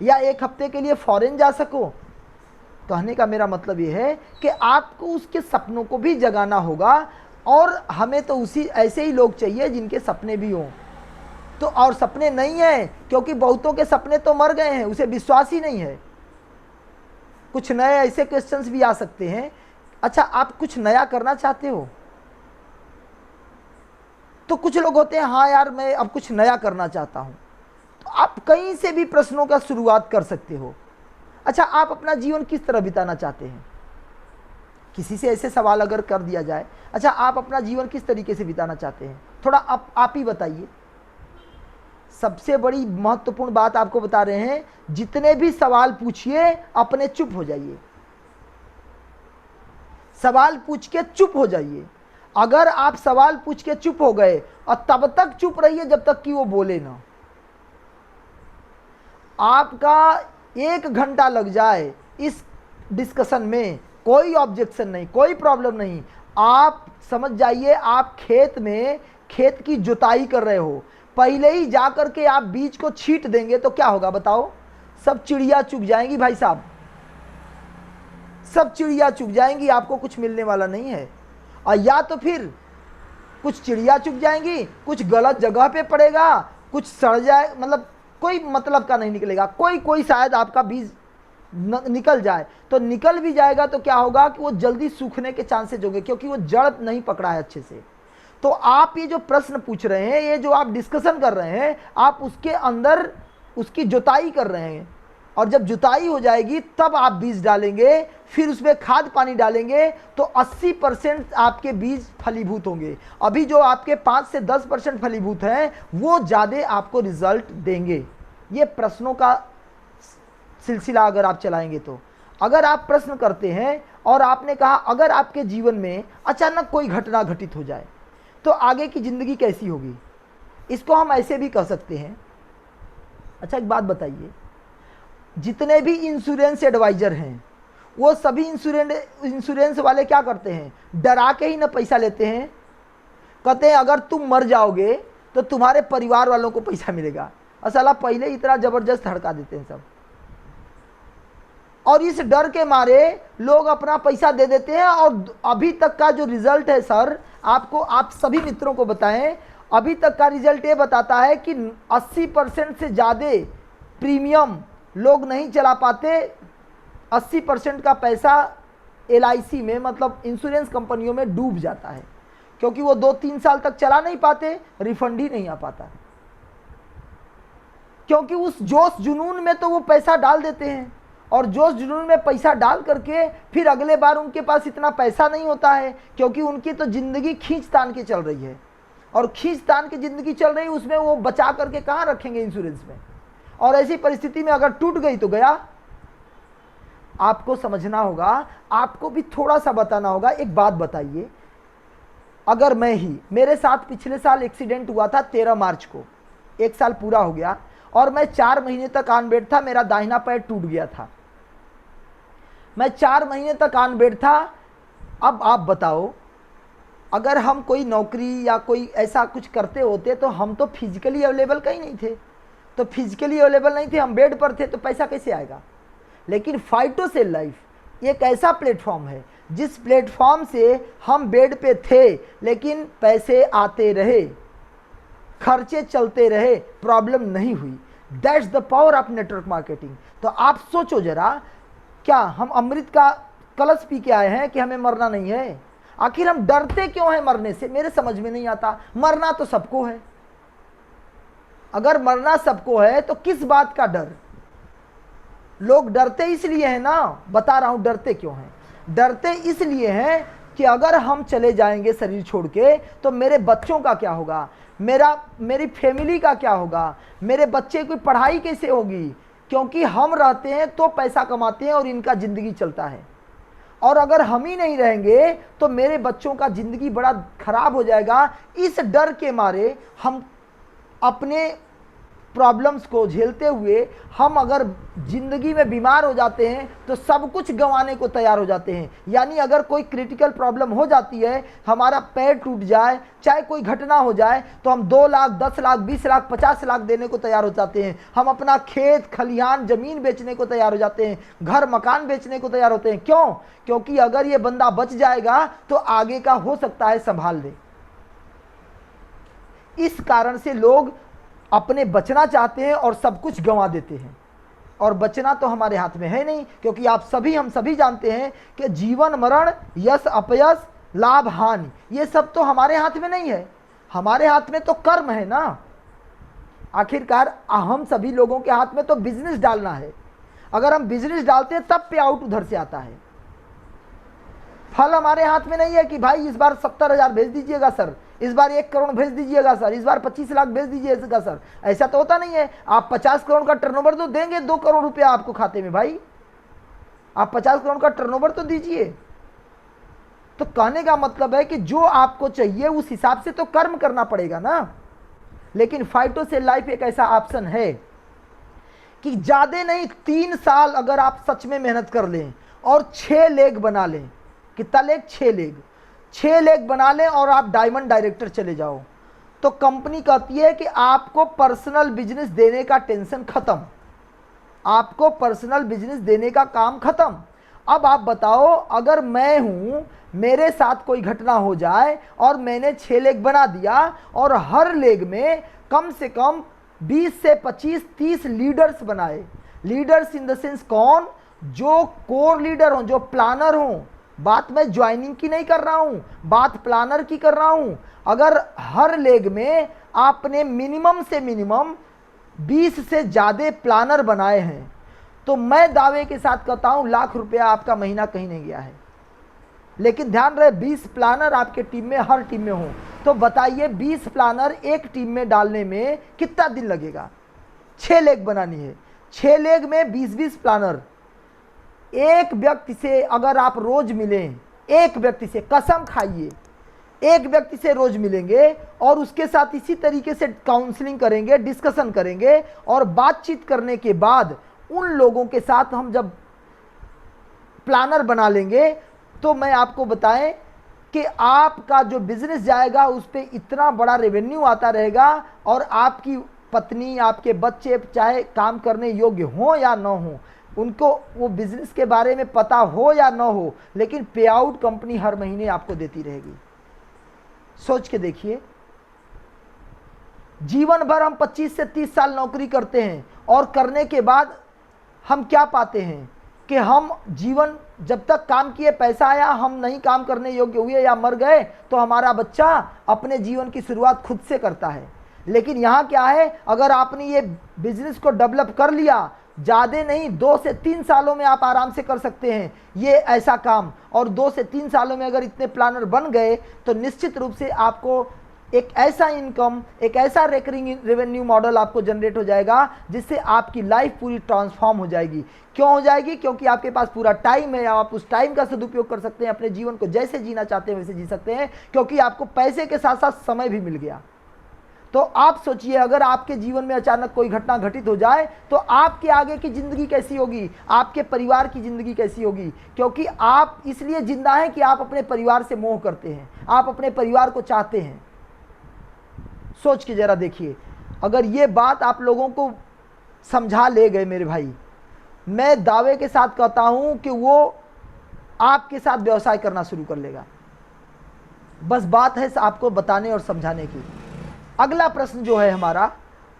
या 1 हफ्ते के लिए फॉरेन जा सको। कहने का मेरा मतलब ये है कि आपको उसके सपनों को भी जगाना होगा, और हमें तो ऐसे ही लोग चाहिए जिनके सपने भी हों। तो और सपने नहीं है, क्योंकि बहुतों के सपने तो मर गए हैं, उसे विश्वास ही नहीं है। कुछ नए ऐसे क्वेश्चंस भी आ सकते हैं, अच्छा आप कुछ नया करना चाहते हो? तो कुछ लोग होते हैं हाँ यार मैं अब कुछ नया करना चाहता हूं, तो आप कहीं से भी प्रश्नों का शुरुआत कर सकते हो। अच्छा आप अपना जीवन किस तरह बिताना चाहते हैं? किसी से ऐसे सवाल अगर कर दिया जाए, अच्छा आप अपना जीवन किस तरीके से बिताना चाहते हैं, थोड़ा आप ही बताइए। सबसे बड़ी महत्वपूर्ण बात आपको बता रहे हैं, जितने भी सवाल पूछिए अपने चुप हो जाइए, सवाल पूछ के चुप हो जाइए। अगर आप सवाल पूछ के चुप हो गए, और तब तक चुप रहिए जब तक कि वो बोले ना। आपका 1 घंटा लग जाए इस डिस्कशन में, कोई ऑब्जेक्शन नहीं, कोई प्रॉब्लम नहीं। आप समझ जाइए आप खेत की जुताई कर रहे हो, पहले ही जाकर के आप बीज को छींट देंगे तो क्या होगा बताओ? सब चिड़िया चुग जाएंगी भाई साहब, सब चिड़िया चुग जाएंगी, आपको कुछ मिलने वाला नहीं है। और या तो फिर कुछ चिड़िया चुग जाएंगी, कुछ गलत जगह पे पड़ेगा, कुछ सड़ जाए, मतलब कोई मतलब का नहीं निकलेगा। कोई कोई शायद आपका बीज निकल जाए, तो निकल भी जाएगा तो क्या होगा कि वो जल्दी सूखने के चांसेज होंगे, क्योंकि वो जड़ नहीं पकड़ा है अच्छे से। तो आप ये जो प्रश्न पूछ रहे हैं, ये जो आप डिस्कशन कर रहे हैं, आप उसके अंदर उसकी जुताई कर रहे हैं, और जब जुताई हो जाएगी तब आप बीज डालेंगे, फिर उसमें खाद पानी डालेंगे, तो 80% आपके बीज फलीभूत होंगे। अभी जो आपके 5 से 10% फलीभूत हैं, वो ज़्यादा आपको रिजल्ट देंगे। ये प्रश्नों का सिलसिला अगर आप चलाएंगे तो, अगर आप प्रश्न करते हैं और आपने कहा अगर आपके जीवन में अचानक कोई घटना घटित हो जाए तो आगे की ज़िंदगी कैसी होगी, इसको हम ऐसे भी कह सकते हैं। अच्छा एक बात बताइए, जितने भी इंश्योरेंस एडवाइजर हैं वो सभी इंश्योरेंस वाले क्या करते हैं, डरा के ही ना पैसा लेते हैं। कहते हैं अगर तुम मर जाओगे तो तुम्हारे परिवार वालों को पैसा मिलेगा, और साला पहले इतना ज़बरदस्त हड़का देते हैं सब, और इस डर के मारे लोग अपना पैसा दे देते हैं। और अभी तक का जो रिजल्ट है सर, आपको, आप सभी मित्रों को बताएं, अभी तक का रिजल्ट ये बताता है कि 80% से ज़्यादा प्रीमियम लोग नहीं चला पाते। 80% का पैसा LIC में, मतलब इंश्योरेंस कंपनियों में डूब जाता है, क्योंकि वो 2-3 साल तक चला नहीं पाते, रिफंड ही नहीं आ पाता, क्योंकि उस जोश जुनून में तो वो पैसा डाल देते हैं, और जोश जुनून में पैसा डाल करके फिर अगले बार उनके पास इतना पैसा नहीं होता है, क्योंकि उनकी तो ज़िंदगी खींच तान के चल रही है, और खींच तान की ज़िंदगी चल रही है, उसमें वो बचा करके कहाँ रखेंगे इंश्योरेंस में। और ऐसी परिस्थिति में अगर टूट गई तो गया। आपको समझना होगा, आपको भी थोड़ा सा बताना होगा। एक बात बताइए, अगर मैं ही, मेरे साथ पिछले साल एक्सीडेंट हुआ था 13 मार्च को, 1 साल पूरा हो गया, और मैं 4 महीने तक ऑन बेड था, मेरा दाहिना पैर टूट गया था, मैं 4 महीने तक ऑन बेड था। अब आप बताओ, अगर हम कोई नौकरी या कोई ऐसा कुछ करते होते तो हम तो फिजिकली अवेलेबल कहीं नहीं थे, तो फिजिकली अवेलेबल नहीं थे, हम बेड पर थे, तो पैसा कैसे आएगा। लेकिन फाइटोसेल लाइफ एक ऐसा प्लेटफॉर्म है जिस प्लेटफॉर्म से हम बेड पे थे, लेकिन पैसे आते रहे, खर्चे चलते रहे, प्रॉब्लम नहीं हुई। That's the power of network marketing. तो आप सोचो जरा, क्या हम अमृत का कलश पी के आए हैं कि हमें मरना नहीं है? आखिर हम डरते क्यों हैं मरने से, मेरे समझ में नहीं आता। मरना तो सबको है, अगर मरना सबको है तो किस बात का डर? लोग डरते इसलिए हैं ना, बता रहा हूं डरते क्यों हैं। डरते इसलिए हैं कि अगर हम चले जाएंगे शरीर छोड़ के तो मेरे बच्चों का क्या होगा, मेरी फैमिली का क्या होगा, मेरे बच्चे की पढ़ाई कैसे होगी, क्योंकि हम रहते हैं तो पैसा कमाते हैं और इनका ज़िंदगी चलता है, और अगर हम ही नहीं रहेंगे तो मेरे बच्चों का ज़िंदगी बड़ा खराब हो जाएगा। इस डर के मारे हम अपने प्रॉब्लम्स को झेलते हुए, हम अगर ज़िंदगी में बीमार हो जाते हैं तो सब कुछ गंवाने को तैयार हो जाते हैं। यानी अगर कोई क्रिटिकल प्रॉब्लम हो जाती है, हमारा पैर टूट जाए, चाहे कोई घटना हो जाए, तो हम 2 लाख, 10 लाख, 20 लाख, 50 लाख देने को तैयार हो जाते हैं। हम अपना खेत खलिहान ज़मीन बेचने को तैयार हो जाते हैं, घर मकान बेचने को तैयार होते हैं। क्यों? क्योंकि अगर ये बंदा बच जाएगा तो आगे का हो सकता है संभाल ले। इस कारण से लोग अपने बचना चाहते हैं और सब कुछ गंवा देते हैं, और बचना तो हमारे हाथ में है नहीं, क्योंकि हम सभी जानते हैं कि जीवन मरण, यश अपयश, लाभ हानि, ये सब तो हमारे हाथ में नहीं है। हमारे हाथ में तो कर्म है ना। आखिरकार हम सभी लोगों के हाथ में तो बिजनेस डालना है। अगर हम बिजनेस डालते हैं तब पे आउट उधर से आता है। फल हमारे हाथ में नहीं है कि भाई इस बार 70,000 भेज दीजिएगा सर, इस बार 1 करोड़ भेज दीजिएगा सर, इस बार 25 लाख भेज दीजिएगा सर। ऐसा तो होता नहीं है। आप 50 करोड़ का टर्नओवर तो देंगे, 2 करोड़ रुपया आपको खाते में, भाई आप 50 करोड़ का टर्नओवर तो दीजिए। तो कहने का मतलब है कि जो आपको चाहिए उस हिसाब से तो कर्म करना पड़ेगा ना। लेकिन फाइटोसेल लाइफ एक ऐसा ऑप्शन है कि ज़्यादा नहीं 3 साल अगर आप सच में मेहनत कर लें और 6 लेग बना लें, कितना लेग, 6 लेग बना लें, और आप डायमंड डायरेक्टर चले जाओ, तो कंपनी कहती है कि आपको पर्सनल बिजनेस देने का टेंशन खत्म, आपको पर्सनल बिजनेस देने का काम खत्म। अब आप बताओ, अगर मैं हूं, मेरे साथ कोई घटना हो जाए और मैंने 6 लेग बना दिया और हर लेग में कम से कम 20 से 25 30 लीडर्स बनाए। लीडर्स इन द सेंस कौन? जो कोर लीडर हों, जो प्लानर हों। बात मैं ज्वाइनिंग की नहीं कर रहा हूं, बात प्लानर की कर रहा हूं। अगर हर लेग में आपने मिनिमम से मिनिमम 20 से ज़्यादा प्लानर बनाए हैं, तो मैं दावे के साथ कहता हूं लाख रुपया आपका महीना कहीं नहीं गया है। लेकिन ध्यान रहे, 20 प्लानर आपके टीम में, हर टीम में हो, तो बताइए 20 प्लानर एक टीम में डालने में कितना दिन लगेगा? 6 लेग बनानी है, 6 लेग में 20-20 प्लानर। एक व्यक्ति से अगर आप रोज मिलें, एक व्यक्ति से, कसम खाइए, एक व्यक्ति से रोज मिलेंगे और उसके साथ इसी तरीके से काउंसलिंग करेंगे, डिस्कशन करेंगे और बातचीत करने के बाद उन लोगों के साथ हम जब प्लानर बना लेंगे, तो मैं आपको बताएं कि आपका जो बिजनेस जाएगा उस पर इतना बड़ा रेवेन्यू आता रहेगा और आपकी पत्नी, आपके बच्चे चाहे काम करने योग्य हो या ना हो, उनको वो बिजनेस के बारे में पता हो या ना हो, लेकिन पे आउट कंपनी हर महीने आपको देती रहेगी। सोच के देखिए, जीवन भर हम 25 से 30 साल नौकरी करते हैं और करने के बाद हम क्या पाते हैं कि हम जीवन जब तक काम किए, पैसा आया, हम नहीं काम करने योग्य हुए या मर गए, तो हमारा बच्चा अपने जीवन की शुरुआत खुद से करता है। लेकिन यहाँ क्या है, अगर आपने ये बिजनेस को डेवलप कर लिया, ज़्यादा नहीं 2 से 3 सालों में आप आराम से कर सकते हैं ये ऐसा काम, और 2 से 3 सालों में अगर इतने प्लानर बन गए तो निश्चित रूप से आपको एक ऐसा इनकम, एक ऐसा रेकरिंग रेवेन्यू मॉडल आपको जनरेट हो जाएगा जिससे आपकी लाइफ पूरी ट्रांसफॉर्म हो जाएगी। क्यों हो जाएगी? क्योंकि आपके पास पूरा टाइम है, आप उस टाइम का सदुपयोग कर सकते हैं, अपने जीवन को जैसे जीना चाहते हैं वैसे जी सकते हैं, क्योंकि आपको पैसे के साथ साथ समय भी मिल गया। तो आप सोचिए, अगर आपके जीवन में अचानक कोई घटना घटित हो जाए तो आपके आगे की ज़िंदगी कैसी होगी, आपके परिवार की ज़िंदगी कैसी होगी? क्योंकि आप इसलिए जिंदा हैं कि आप अपने परिवार से मोह करते हैं, आप अपने परिवार को चाहते हैं। सोच के जरा देखिए, अगर ये बात आप लोगों को समझा ले गए मेरे भाई, मैं दावे के साथ कहता हूं कि वो आपके साथ व्यवसाय करना शुरू कर लेगा। बस बात है आपको बताने और समझाने की। अगला प्रश्न जो है हमारा,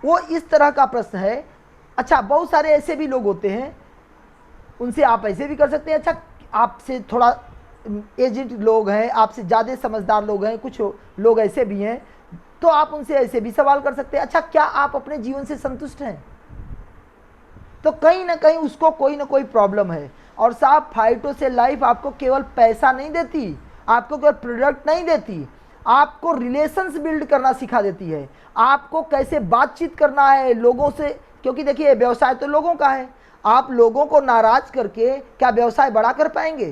वो इस तरह का प्रश्न है। अच्छा, बहुत सारे ऐसे भी लोग होते हैं, उनसे आप ऐसे भी कर सकते हैं, अच्छा आपसे थोड़ा एजेड लोग हैं, आपसे ज़्यादा समझदार लोग हैं, कुछ लोग ऐसे भी हैं, तो आप उनसे ऐसे भी सवाल कर सकते हैं, अच्छा क्या आप अपने जीवन से संतुष्ट हैं? तो कहीं ना कहीं उसको कोई ना कोई प्रॉब्लम है। और साहब, फाइटो से लाइफ आपको केवल पैसा नहीं देती, आपको केवल प्रोडक्ट नहीं देती, आपको रिलेशंस बिल्ड करना सिखा देती है, आपको कैसे बातचीत करना है लोगों से। क्योंकि देखिए, व्यवसाय तो लोगों का है, आप लोगों को नाराज करके क्या व्यवसाय बड़ा कर पाएंगे?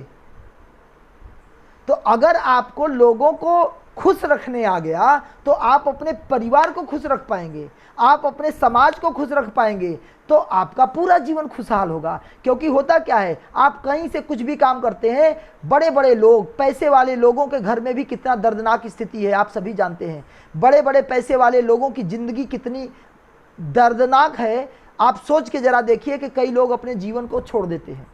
तो अगर आपको लोगों को खुश रखने आ गया तो आप अपने परिवार को खुश रख पाएंगे, आप अपने समाज को खुश रख पाएंगे, तो आपका पूरा जीवन खुशहाल होगा। क्योंकि होता क्या है, आप कहीं से कुछ भी काम करते हैं, बड़े बड़े लोग, पैसे वाले लोगों के घर में भी कितना दर्दनाक स्थिति है आप सभी जानते हैं। बड़े बड़े पैसे वाले लोगों की ज़िंदगी कितनी दर्दनाक है, आप सोच के ज़रा देखिए कि कई लोग अपने जीवन को छोड़ देते हैं,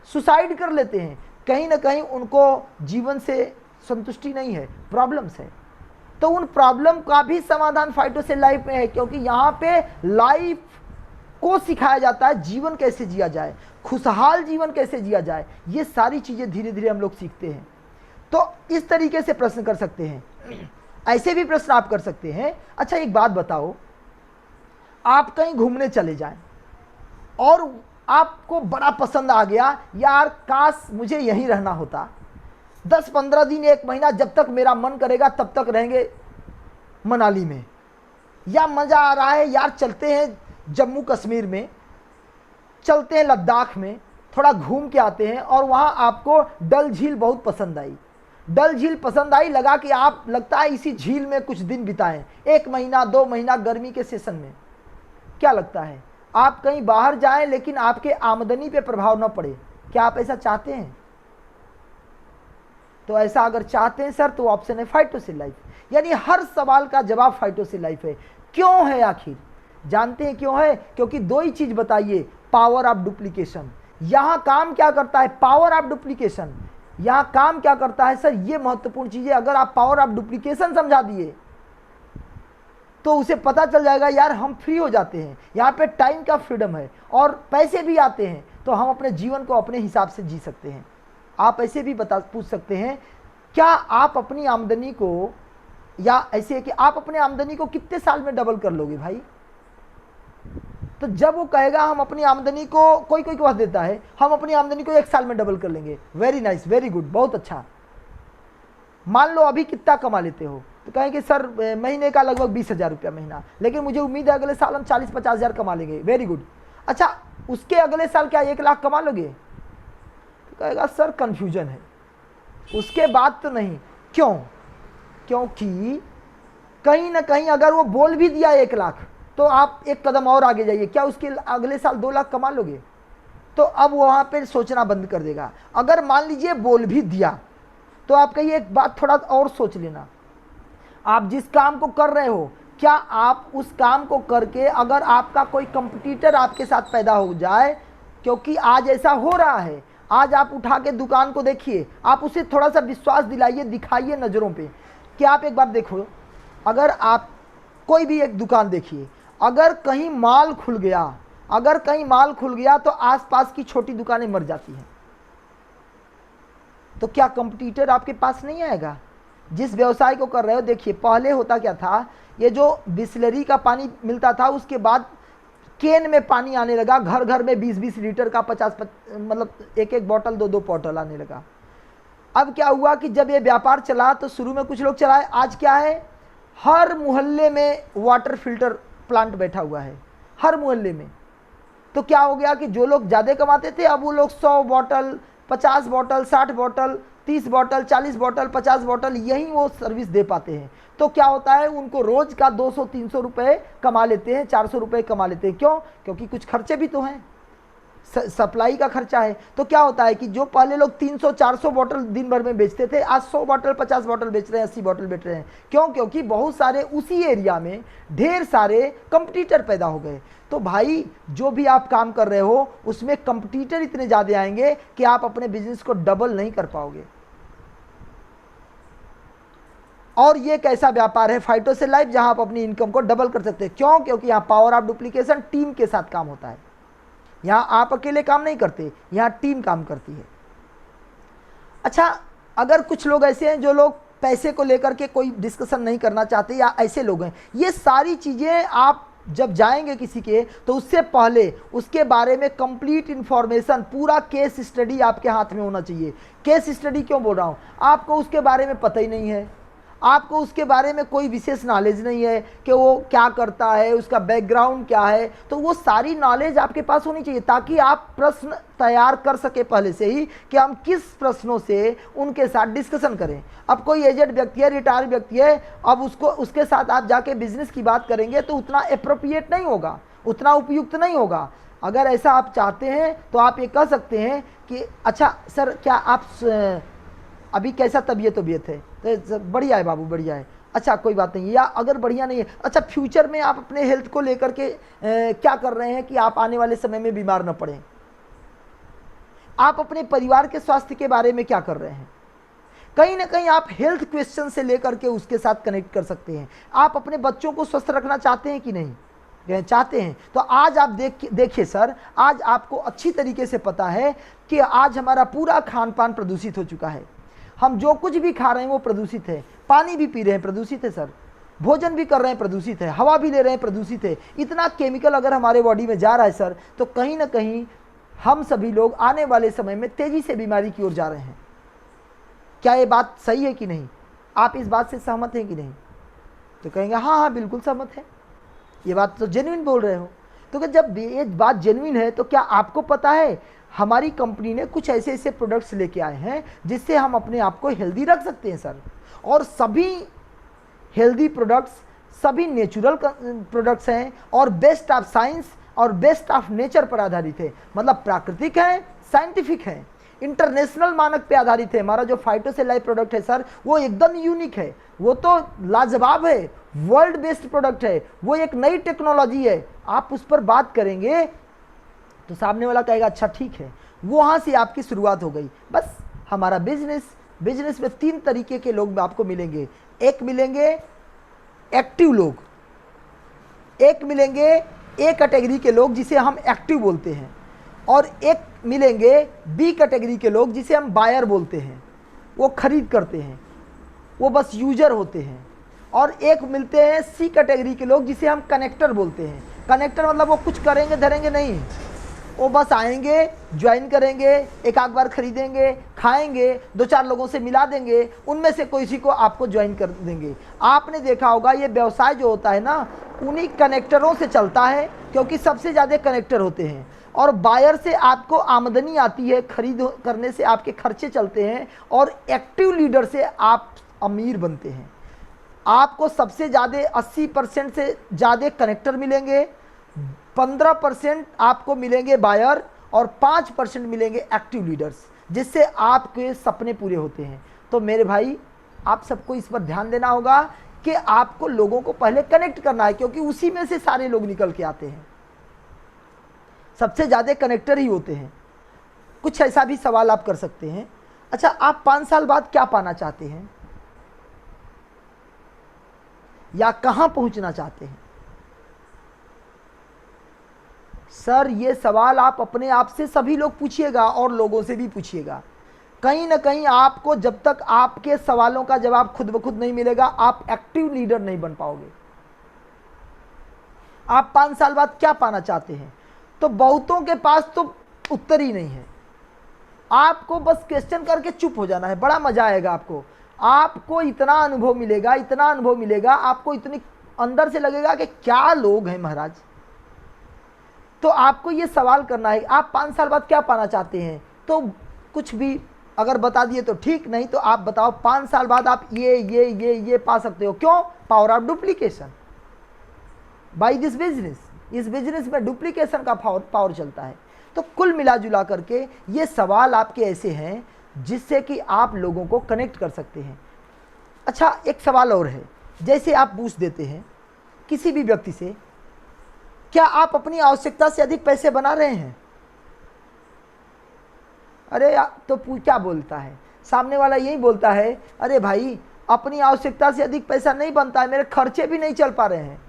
सुसाइड कर लेते हैं। कहीं ना कहीं उनको जीवन से संतुष्टि नहीं है, प्रॉब्लम्स है। तो उन प्रॉब्लम का भी समाधान फाइटो से लाइफ में है, क्योंकि यहाँ पे लाइफ को सिखाया जाता है जीवन कैसे जिया जाए, खुशहाल जीवन कैसे जिया जाए। ये सारी चीज़ें धीरे धीरे हम लोग सीखते हैं। तो इस तरीके से प्रश्न कर सकते हैं, ऐसे भी प्रश्न आप कर सकते हैं। अच्छा, एक बात बताओ, आप कहीं घूमने चले जाएं और आपको बड़ा पसंद आ गया, यार काश मुझे यहीं रहना होता, 10-15 दिन, 1 महीना, जब तक मेरा मन करेगा तब तक रहेंगे मनाली में, या मज़ा आ रहा है यार चलते हैं जम्मू कश्मीर में, चलते हैं लद्दाख में, थोड़ा घूम के आते हैं। और वहाँ आपको डल झील बहुत पसंद आई, डल झील पसंद आई, लगा कि आप लगता है इसी झील में कुछ दिन बिताएं, 1 महीना 2 महीना गर्मी के सेशन में। क्या लगता है, आप कहीं बाहर जाएं लेकिन आपके आमदनी पे प्रभाव न पड़े? क्या आप ऐसा चाहते हैं? तो ऐसा अगर चाहते हैं सर, तो ऑप्शन है फाइटो से लाइफ। यानी हर सवाल का जवाब फाइटो से लाइफ है। क्यों है आखिर? जानते हैं क्यों है? क्योंकि 2 ही चीज बताइए, पावर ऑफ डुप्लीकेशन, यहां काम क्या करता है, पावर ऑफ डुप्लीकेशन। यहां काम क्या करता है सर, ये महत्वपूर्ण चीज है। अगर आप पावर ऑफ डुप्लीकेशन समझा दिए तो उसे पता चल जाएगा यार हम फ्री हो जाते हैं, यहाँ पे टाइम का फ्रीडम है और पैसे भी आते हैं, तो हम अपने जीवन को अपने हिसाब से जी सकते हैं। आप ऐसे भी पूछ सकते हैं, क्या आप अपनी आमदनी को, या ऐसे है कि आप अपने आमदनी को कितने साल में डबल कर लोगे भाई? तो जब वो कहेगा हम अपनी आमदनी को, कोई कोई कह देता है हम अपनी आमदनी को 1 साल में डबल कर लेंगे, वेरी नाइस, वेरी गुड, बहुत अच्छा। मान लो अभी कितना कमा लेते हो, तो कहेंगे सर महीने का लगभग 20,000 रुपया महीना, लेकिन मुझे उम्मीद है अगले साल हम 40-50 हज़ार कमा लेंगे, वेरी गुड। अच्छा, उसके अगले साल क्या 1 लाख कमा लोगे? तो कहेगा सर कंफ्यूजन है, उसके बाद तो नहीं। क्यों? क्योंकि कहीं ना कहीं अगर वो बोल भी दिया 1 लाख, तो आप एक कदम और आगे जाइए, क्या उसके अगले साल 2 लाख कमा लोगे? तो अब वहां पे सोचना बंद कर देगा। अगर मान लीजिए बोल भी दिया, तो आप कहिए एक बात थोड़ा और सोच लेना, आप जिस काम को कर रहे हो, क्या आप उस काम को करके अगर आपका कोई कंपटीटर आपके साथ पैदा हो जाए, क्योंकि आज ऐसा हो रहा है, आज आप उठा के दुकान को देखिए, आप उसे थोड़ा सा विश्वास दिलाइए, दिखाइए नज़रों पे कि आप एक बार देखो, अगर आप कोई भी एक दुकान देखिए, अगर कहीं माल खुल गया, अगर कहीं माल खुल गया तो आसपास की छोटी दुकानें मर जाती हैं। तो क्या कंपटीटर आपके पास नहीं आएगा? जिस व्यवसाय को कर रहे हो, देखिए पहले होता क्या था, ये जो बिस्लरी का पानी मिलता था, उसके बाद केन में पानी आने लगा, घर घर में 20-20 लीटर का 50 मतलब एक बोतल 2-2 बोतल आने लगा। अब क्या हुआ कि जब ये व्यापार चला तो शुरू में कुछ लोग चलाए, आज क्या है, हर मोहल्ले में वाटर फिल्टर प्लांट बैठा हुआ है, हर मोहल्ले में। तो क्या हो गया कि जो लोग ज़्यादा कमाते थे, अब वो लोग 100 बोतल, 50 बोतल, 60 बोतल, 30 बोतल, 40 बोतल, 50 बोतल, यही वो सर्विस दे पाते हैं। तो क्या होता है, उनको रोज का 200-300 रुपये कमा लेते हैं, 400 रुपये कमा लेते हैं। क्यों? क्योंकि कुछ खर्चे भी तो हैं, सप्लाई का खर्चा है। तो क्या होता है कि जो पहले लोग 300-400 बोतल दिन भर में बेचते थे, आज 100 बोतल, 50 बोतल बेच रहे हैं, 80 बोतल बेच रहे हैं। क्यों? क्योंकि बहुत सारे उसी एरिया में ढेर सारे कंपटीटर पैदा हो गए। तो भाई जो भी आप काम कर रहे हो उसमें कंपटीटर इतने ज़्यादा आएंगे कि आप अपने बिजनेस को डबल नहीं कर पाओगे। और ये एक ऐसा व्यापार है फाइटोसेल लाइफ जहां आप अपनी इनकम को डबल कर सकते हैं। क्यों? क्योंकि यहाँ पावर ऑफ डुप्लीकेशन, टीम के साथ काम होता है। यहाँ आप अकेले काम नहीं करते, यहाँ टीम काम करती है। अच्छा, अगर कुछ लोग ऐसे हैं जो लोग पैसे को लेकर के कोई डिस्कशन नहीं करना चाहते, या ऐसे लोग हैं, ये सारी चीज़ें आप जब जाएंगे किसी के, तो उससे पहले उसके बारे में कंप्लीट इंफॉर्मेशन, पूरा केस स्टडी आपके हाथ में होना चाहिए। केस स्टडी क्यों बोल रहा हूँ? आपको उसके बारे में पता ही नहीं है, आपको उसके बारे में कोई विशेष नॉलेज नहीं है कि वो क्या करता है, उसका बैकग्राउंड क्या है। तो वो सारी नॉलेज आपके पास होनी चाहिए ताकि आप प्रश्न तैयार कर सके पहले से ही कि हम किस प्रश्नों से उनके साथ डिस्कशन करें। अब कोई एजेड व्यक्ति है, रिटायर्ड व्यक्ति है, अब उसके साथ आप जाके बिजनेस की बात करेंगे तो उतना अप्रोप्रिएट नहीं होगा, उतना उपयुक्त नहीं होगा। अगर ऐसा आप चाहते हैं तो आप ये कह सकते हैं कि अच्छा सर, क्या आप अभी कैसा तबीयत है? तो बढ़िया है बाबू, बढ़िया है। अच्छा कोई बात नहीं, या अगर बढ़िया नहीं है, अच्छा फ्यूचर में आप अपने हेल्थ को लेकर के क्या कर रहे हैं कि आप आने वाले समय में बीमार न पड़ें? आप अपने परिवार के स्वास्थ्य के बारे में क्या कर रहे हैं? कहीं ना कहीं आप हेल्थ क्वेश्चन से लेकर के उसके साथ कनेक्ट कर सकते हैं। आप अपने बच्चों को स्वस्थ रखना चाहते हैं कि नहीं? चाहते हैं। तो आज आप देखिए सर, आज आपको अच्छी तरीके से पता है कि आज हमारा पूरा खान पान प्रदूषित हो चुका है। हम जो कुछ भी खा रहे हैं वो प्रदूषित है, पानी भी पी रहे हैं प्रदूषित है सर, भोजन भी कर रहे हैं प्रदूषित है, हवा भी ले रहे हैं प्रदूषित है। इतना केमिकल अगर हमारे बॉडी में जा रहा है सर, तो कहीं ना कहीं हम सभी लोग आने वाले समय में तेजी से बीमारी की ओर जा रहे हैं। क्या ये बात सही है कि नहीं? आप इस बात से सहमत हैं कि नहीं? तो कहेंगे हाँ हाँ बिल्कुल सहमत है, ये बात तो जेन्युइन बोल रहे हो। तो जब ये बात जेन्युइन है तो क्या आपको पता है हमारी कंपनी ने कुछ ऐसे ऐसे प्रोडक्ट्स लेके आए हैं जिससे हम अपने आप को हेल्दी रख सकते हैं सर। और सभी हेल्दी प्रोडक्ट्स, सभी नेचुरल प्रोडक्ट्स हैं और बेस्ट ऑफ साइंस और बेस्ट ऑफ नेचर पर आधारित है। मतलब प्राकृतिक है, साइंटिफिक है, इंटरनेशनल मानक पे आधारित है। हमारा जो फाइटोसेल लाइफ प्रोडक्ट है सर, वो एकदम यूनिक है, वो तो लाजवाब है, वर्ल्ड बेस्ड प्रोडक्ट है, वो एक नई टेक्नोलॉजी है। आप उस पर बात करेंगे तो सामने वाला कहेगा अच्छा ठीक है, वहाँ से आपकी शुरुआत हो गई। बस हमारा बिजनेस में 3 तरीके के लोग आपको मिलेंगे। एक मिलेंगे एक्टिव लोग, एक मिलेंगे ए कैटेगरी के लोग जिसे हम एक्टिव बोलते हैं, और एक मिलेंगे बी कैटेगरी के लोग जिसे हम बायर बोलते हैं, वो खरीद करते हैं, वो बस यूजर होते हैं। और एक मिलते हैं सी कैटेगरी के लोग जिसे हम कनेक्टर बोलते हैं। कनेक्टर मतलब वो कुछ करेंगे धरेंगे नहीं, वो बस आएंगे, ज्वाइन करेंगे, एक आध बार खरीदेंगे, खाएंगे, 2-4 लोगों से मिला देंगे, उनमें से किसी को आपको ज्वाइन कर देंगे। आपने देखा होगा ये व्यवसाय जो होता है ना, उन्हीं कनेक्टरों से चलता है, क्योंकि सबसे ज़्यादा कनेक्टर होते हैं। और बायर से आपको आमदनी आती है, खरीद करने से आपके खर्चे चलते हैं, और एक्टिव लीडर से आप अमीर बनते हैं। आपको सबसे ज़्यादा 80% से ज़्यादा कनेक्टर मिलेंगे, 15% आपको मिलेंगे बायर, और 5% मिलेंगे एक्टिव लीडर्स, जिससे आपके सपने पूरे होते हैं। तो मेरे भाई, आप सबको इस पर ध्यान देना होगा कि आपको लोगों को पहले कनेक्ट करना है, क्योंकि उसी में से सारे लोग निकल के आते हैं। सबसे ज़्यादा कनेक्टर ही होते हैं। कुछ ऐसा भी सवाल आप कर सकते हैं, अच्छा आप 5 साल बाद क्या पाना चाहते हैं, या कहां पहुंचना चाहते हैं? सर ये सवाल आप अपने आप से सभी लोग पूछिएगा, और लोगों से भी पूछिएगा। कहीं ना कहीं आपको जब तक आपके सवालों का जवाब खुद ब खुद नहीं मिलेगा, आप एक्टिव लीडर नहीं बन पाओगे। आप 5 साल बाद क्या पाना चाहते हैं? तो बहुतों के पास तो उत्तर ही नहीं है। आपको बस क्वेश्चन करके चुप हो जाना है, बड़ा मजा आएगा आपको। आपको इतना अनुभव मिलेगा, इतना अनुभव मिलेगा, आपको इतनी अंदर से लगेगा कि क्या लोग हैं महाराज। तो आपको ये सवाल करना है, आप 5 साल बाद क्या पाना चाहते हैं? तो कुछ भी अगर बता दिए तो ठीक, नहीं तो आप बताओ 5 साल बाद आप ये पा सकते हो। क्यों? Power of duplication by this business. इस बिजनेस में डुप्लीकेशन का पावर चलता है। तो कुल मिला जुला करके ये सवाल आपके ऐसे हैं जिससे कि आप लोगों को कनेक्ट कर सकते हैं। अच्छा एक सवाल और है, जैसे आप पूछ देते हैं किसी भी व्यक्ति से, क्या आप अपनी आवश्यकता से अधिक पैसे बना रहे हैं? अरे तो क्या बोलता है सामने वाला? यही बोलता है, अरे भाई अपनी आवश्यकता से अधिक पैसा नहीं बनता है, मेरे खर्चे भी नहीं चल पा रहे हैं।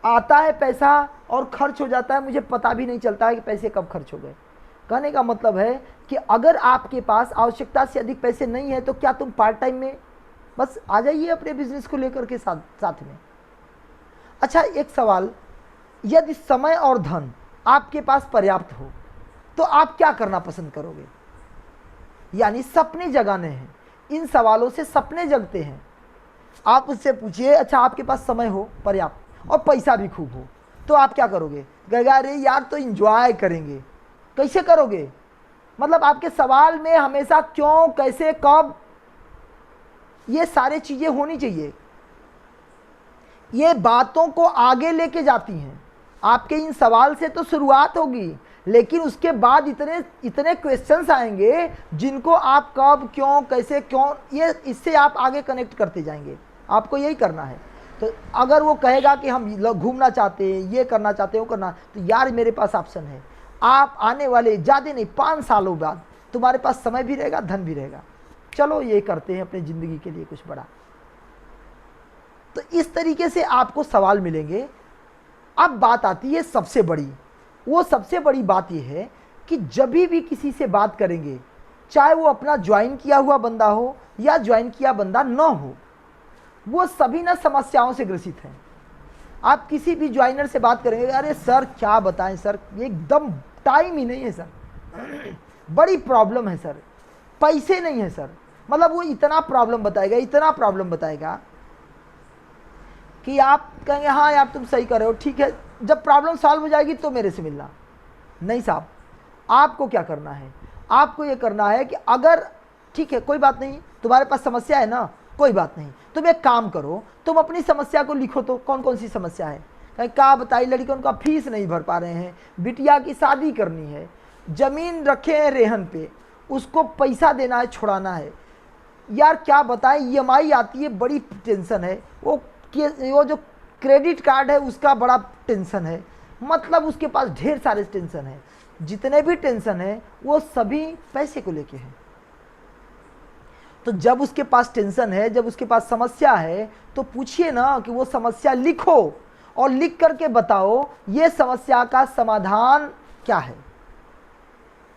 आता है पैसा और खर्च हो जाता है, मुझे पता भी नहीं चलता है कि पैसे कब खर्च हो गए। कहने का मतलब है कि अगर आपके पास आवश्यकता से अधिक पैसे नहीं है तो क्या तुम पार्ट टाइम में बस आ जाइए अपने बिजनेस को लेकर के साथ में। अच्छा एक सवाल, यदि समय और धन आपके पास पर्याप्त हो तो आप क्या करना पसंद करोगे? यानी सपने जगाने हैं। इन सवालों से सपने जगते हैं। आप उससे पूछिए, अच्छा आपके पास समय हो पर्याप्त और पैसा भी खूब हो तो आप क्या करोगे? कहेगा अरे यार तो एंजॉय करेंगे। कैसे करोगे? मतलब आपके सवाल में हमेशा क्यों, कैसे, कब, ये सारे चीजें होनी चाहिए। ये बातों को आगे लेके जाती हैं। आपके इन सवाल से तो शुरुआत होगी, लेकिन उसके बाद इतने क्वेश्चंस आएंगे जिनको आप कब, क्यों, कैसे, क्यों, ये इससे आप आगे कनेक्ट करते जाएंगे। आपको यही करना है। तो अगर वो कहेगा कि हम घूमना चाहते हैं, ये करना चाहते हैं, वो करना, तो यार मेरे पास ऑप्शन है। आप आने वाले ज़्यादा नहीं 5 सालों बाद तुम्हारे पास समय भी रहेगा, धन भी रहेगा, चलो ये करते हैं अपनी ज़िंदगी के लिए कुछ बड़ा। तो इस तरीके से आपको सवाल मिलेंगे। अब बात आती है सबसे बड़ी, वो सबसे बड़ी बात यह है कि जब भी किसी से बात करेंगे, चाहे वो अपना ज्वाइन किया हुआ बंदा हो या ज्वाइन किया बंदा न हो, वो सभी ना समस्याओं से ग्रसित हैं। आप किसी भी ज्वाइनर से बात करेंगे, अरे सर क्या बताएं सर, एकदम टाइम ही नहीं है सर, बड़ी प्रॉब्लम है सर, पैसे नहीं है सर। मतलब वो इतना प्रॉब्लम बताएगा कि आप कहेंगे हाँ यार तुम सही कर रहे हो, ठीक है, जब प्रॉब्लम सॉल्व हो जाएगी तो मेरे से मिलना। नहीं साहब, आपको क्या करना है? आपको ये करना है कि अगर ठीक है कोई बात नहीं, तुम्हारे पास समस्या है ना, कोई बात नहीं, तुम एक काम करो, तुम अपनी समस्या को लिखो। तो कौन कौन सी समस्या है? कहीं क्या बताई, लड़कियों का फीस नहीं भर पा रहे हैं, बिटिया की शादी करनी है, जमीन रखे हैं रेहन पे, उसको पैसा देना है, छुड़ाना है, यार क्या बताएं, EMI आती है, बड़ी टेंशन है, वो जो क्रेडिट कार्ड है उसका बड़ा टेंशन है, मतलब उसके पास ढेर सारे टेंशन है। जितने भी टेंशन है वो सभी पैसे को लेके है। तो जब उसके पास टेंशन है, जब उसके पास समस्या है, तो पूछिए ना कि वो समस्या लिखो और लिख करके बताओ ये समस्या का समाधान क्या है।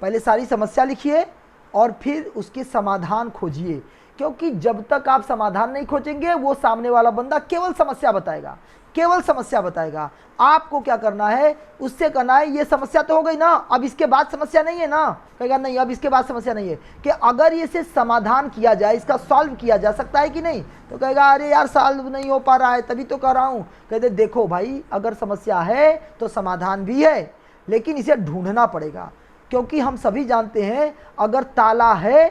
पहले सारी समस्या लिखिए और फिर उसके समाधान खोजिए, क्योंकि जब तक आप समाधान नहीं खोजेंगे वो सामने वाला बंदा केवल समस्या बताएगा, केवल समस्या बताएगा। आपको क्या करना है, उससे कहना है ये समस्या तो हो गई ना, अब इसके बाद समस्या नहीं है ना। कहेगा नहीं, अब इसके बाद समस्या नहीं है। कि अगर इसे समाधान किया जाए, इसका सॉल्व किया जा सकता है कि नहीं, तो कहेगा अरे यार सॉल्व नहीं हो पा रहा है, तभी तो कर रहा हूँ। कहते देखो भाई, अगर समस्या है तो समाधान भी है, लेकिन इसे ढूंढना पड़ेगा। क्योंकि हम सभी जानते हैं अगर ताला है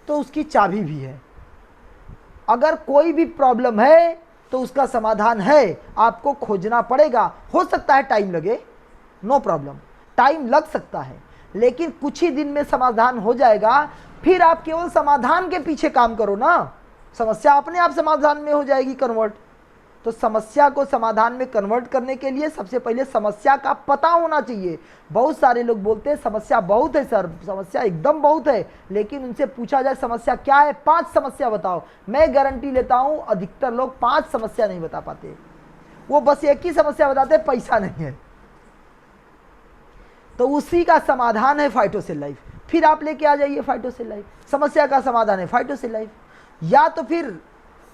तो उसकी चाबी भी है। अगर कोई भी प्रॉब्लम है तो उसका समाधान है, आपको खोजना पड़ेगा। हो सकता है टाइम लगे, नो प्रॉब्लम, टाइम लग सकता है, लेकिन कुछ ही दिन में समाधान हो जाएगा। फिर आप केवल समाधान के पीछे काम करो ना, समस्या अपने आप समाधान में हो जाएगी कन्वर्ट। तो समस्या को समाधान में कन्वर्ट करने के लिए सबसे पहले समस्या का पता होना चाहिए। बहुत सारे लोग बोलते हैं समस्या बहुत है सर, समस्या एकदम बहुत है, लेकिन उनसे पूछा जाए समस्या क्या है, 5 समस्या बताओ, मैं गारंटी लेता हूं अधिकतर लोग 5 समस्या नहीं बता पाते। वो बस एक ही समस्या बताते हैं, पैसा नहीं है। तो उसी का समाधान है फाइटोसेल लाइफ। फिर आप लेके आ जाइए फाइटोसेल लाइफ, समस्या का समाधान है फाइटोसेल लाइफ। या तो फिर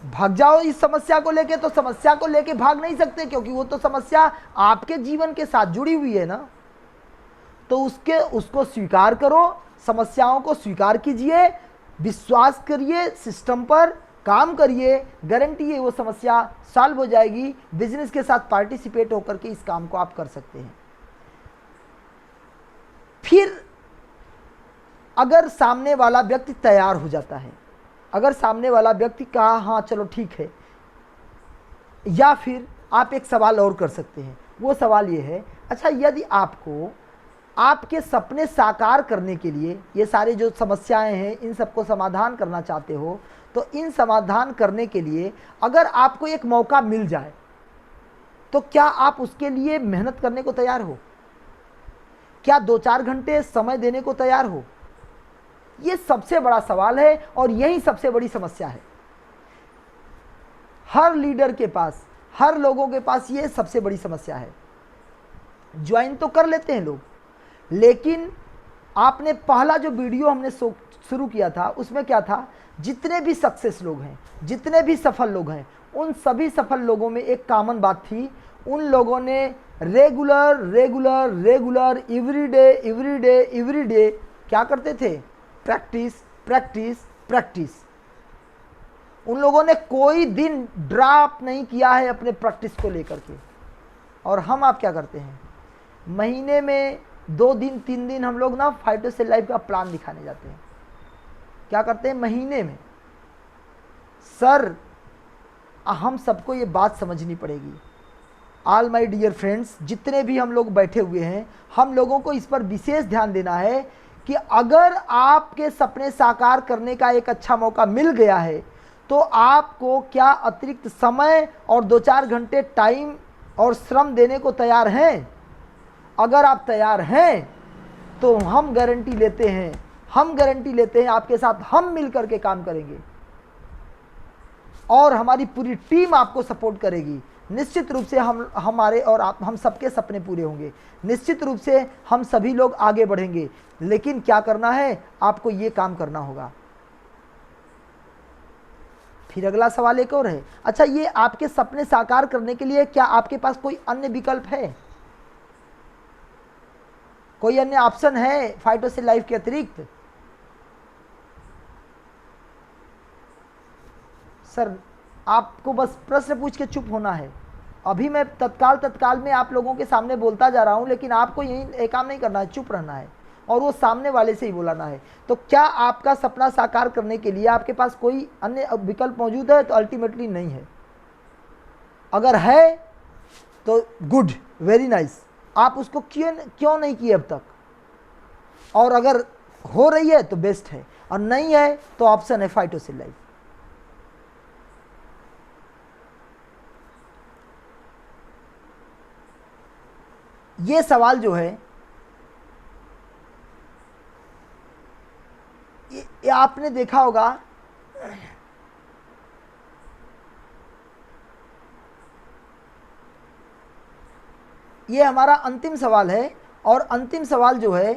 भाग जाओ इस समस्या को लेके, तो समस्या को लेके भाग नहीं सकते, क्योंकि वो तो समस्या आपके जीवन के साथ जुड़ी हुई है ना। तो उसको स्वीकार करो, समस्याओं को स्वीकार कीजिए, विश्वास करिए, सिस्टम पर काम करिए, गारंटी है वो समस्या सॉल्व हो जाएगी। बिजनेस के साथ पार्टिसिपेट होकर के इस काम को आप कर सकते हैं। फिर अगर सामने वाला व्यक्ति तैयार हो जाता है, अगर सामने वाला व्यक्ति कहा हाँ चलो ठीक है, या फिर आप एक सवाल और कर सकते हैं। वो सवाल ये है, अच्छा यदि आपको आपके सपने साकार करने के लिए ये सारे जो समस्याएं हैं इन सबको समाधान करना चाहते हो, तो इन समाधान करने के लिए अगर आपको एक मौका मिल जाए तो क्या आप उसके लिए मेहनत करने को तैयार हो? क्या 2-4 घंटे समय देने को तैयार हो? ये सबसे बड़ा सवाल है और यही सबसे बड़ी समस्या है। हर लीडर के पास, हर लोगों के पास ये सबसे बड़ी समस्या है। ज्वाइन तो कर लेते हैं लोग, लेकिन आपने पहला जो वीडियो हमने शुरू किया था उसमें क्या था, जितने भी सक्सेस लोग हैं, जितने भी सफल लोग हैं, उन सभी सफल लोगों में एक कॉमन बात थी। उन लोगों ने regular regular regular every day क्या करते थे, प्रैक्टिस प्रैक्टिस प्रैक्टिस। उन लोगों ने कोई दिन ड्रॉप नहीं किया है अपने प्रैक्टिस को लेकर के। और हम आप क्या करते हैं, महीने में 2 दिन 3 दिन हम लोग ना फाइटोसेल लाइफ का प्लान दिखाने जाते हैं। क्या करते हैं महीने में? सर हम सबको ये बात समझनी पड़ेगी। ऑल माय डियर फ्रेंड्स, जितने भी हम लोग बैठे हुए हैं, हम लोगों को इस पर विशेष ध्यान देना है कि अगर आपके सपने साकार करने का एक अच्छा मौका मिल गया है तो आपको क्या अतिरिक्त समय और 2-4 घंटे टाइम और श्रम देने को तैयार हैं? अगर आप तैयार हैं तो हम गारंटी लेते हैं आपके साथ हम मिलकर के काम करेंगे और हमारी पूरी टीम आपको सपोर्ट करेगी। निश्चित रूप से हमारे और हम सबके सपने पूरे होंगे। निश्चित रूप से हम सभी लोग आगे बढ़ेंगे, लेकिन क्या करना है, आपको ये काम करना होगा। फिर अगला सवाल एक और है, अच्छा ये आपके सपने साकार करने के लिए क्या आपके पास कोई अन्य विकल्प है, कोई अन्य ऑप्शन है फाइटोसेल लाइफ के अतिरिक्त? सर आपको बस प्रश्न पूछ के चुप होना है। अभी मैं तत्काल में आप लोगों के सामने बोलता जा रहा हूं, लेकिन आपको यही एक काम नहीं करना है, चुप रहना है और वो सामने वाले से ही बोलाना है। तो क्या आपका सपना साकार करने के लिए आपके पास कोई अन्य विकल्प मौजूद है? तो अल्टीमेटली नहीं है। अगर है तो गुड, वेरी नाइस, आप उसको क्यों नहीं किए अब तक? और अगर हो रही है तो बेस्ट है, और नहीं है तो ऑप्शन है फाइटोसेल लाइफ। ये सवाल जो है ये आपने देखा होगा, ये हमारा अंतिम सवाल है, और अंतिम सवाल जो है,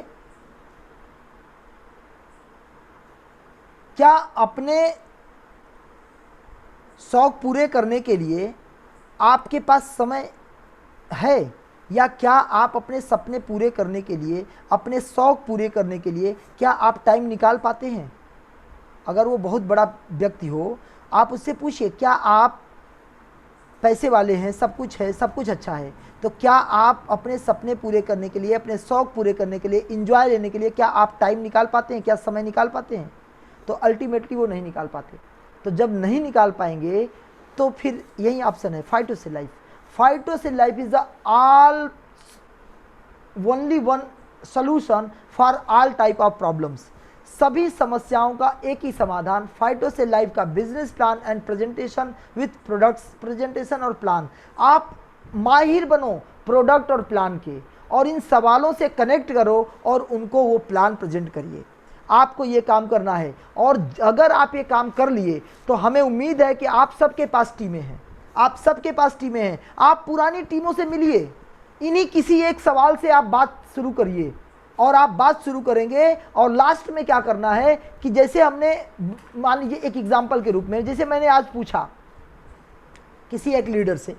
क्या अपने शौक पूरे करने के लिए आपके पास समय है, या क्या आप अपने सपने पूरे करने के लिए, अपने शौक पूरे करने के लिए क्या आप टाइम निकाल पाते हैं? अगर वो बहुत बड़ा व्यक्ति हो, आप उससे पूछिए, क्या आप पैसे वाले हैं, सब कुछ है, सब कुछ अच्छा है, तो क्या आप अपने सपने पूरे करने के लिए, अपने शौक पूरे करने के लिए, एंजॉय लेने के लिए क्या आप टाइम निकाल पाते हैं, क्या समय निकाल पाते हैं? तो अल्टीमेटली वो नहीं निकाल पाते। तो जब नहीं निकाल पाएंगे तो फिर यही ऑप्शन है, फाइट टू से लाइफ। फाइट टू से life is the all only one solution for all type of problems. सभी समस्याओं का एक ही समाधान, फाइटो से लाइफ का business plan and presentation with products, presentation और प्लान। आप माहिर बनो प्रोडक्ट और प्लान के, और इन सवालों से कनेक्ट करो और उनको वो प्लान प्रेजेंट करिए। आपको ये काम करना है, और अगर आप ये काम कर लिए तो हमें उम्मीद है कि आप सबके पास टीमें हैं, आप सबके पास टीमें हैं। आप पुरानी टीमों से मिलिए, इन्हीं किसी एक सवाल से आप बात शुरू करिए, और आप बात शुरू करेंगे। और लास्ट में क्या करना है कि जैसे हमने, मान लीजिए एक एग्जांपल के रूप में, जैसे मैंने आज पूछा किसी एक लीडर से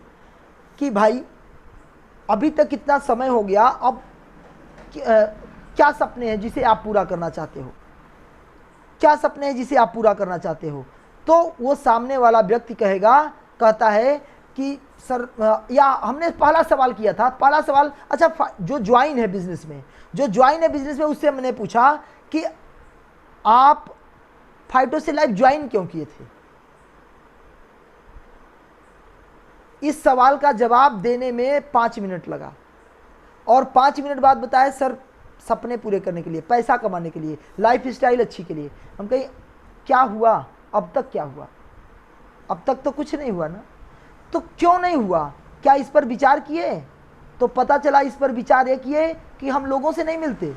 कि भाई अभी तक कितना समय हो गया, अब क्या सपने हैं जिसे आप पूरा करना चाहते हो, क्या सपने हैं जिसे आप पूरा करना चाहते हो? तो वो सामने वाला व्यक्ति कहता है कि सर, या हमने पहला सवाल किया था, पहला सवाल, अच्छा जो ज्वाइन है बिजनेस में, जो ज्वाइन है बिजनेस में, उससे मैंने पूछा कि आप फाइटो से लाइफ ज्वाइन क्यों किए थे? इस सवाल का जवाब देने में 5 मिनट लगा, और 5 मिनट बाद बताया सर सपने पूरे करने के लिए, पैसा कमाने के लिए, लाइफ स्टाइल अच्छी के लिए। हम कहीं क्या हुआ, अब तक क्या हुआ? अब तक तो कुछ नहीं हुआ ना। तो क्यों नहीं हुआ? क्या इस पर विचार किए? तो पता चला इस पर विचार ये किए कि हम लोगों से नहीं मिलते।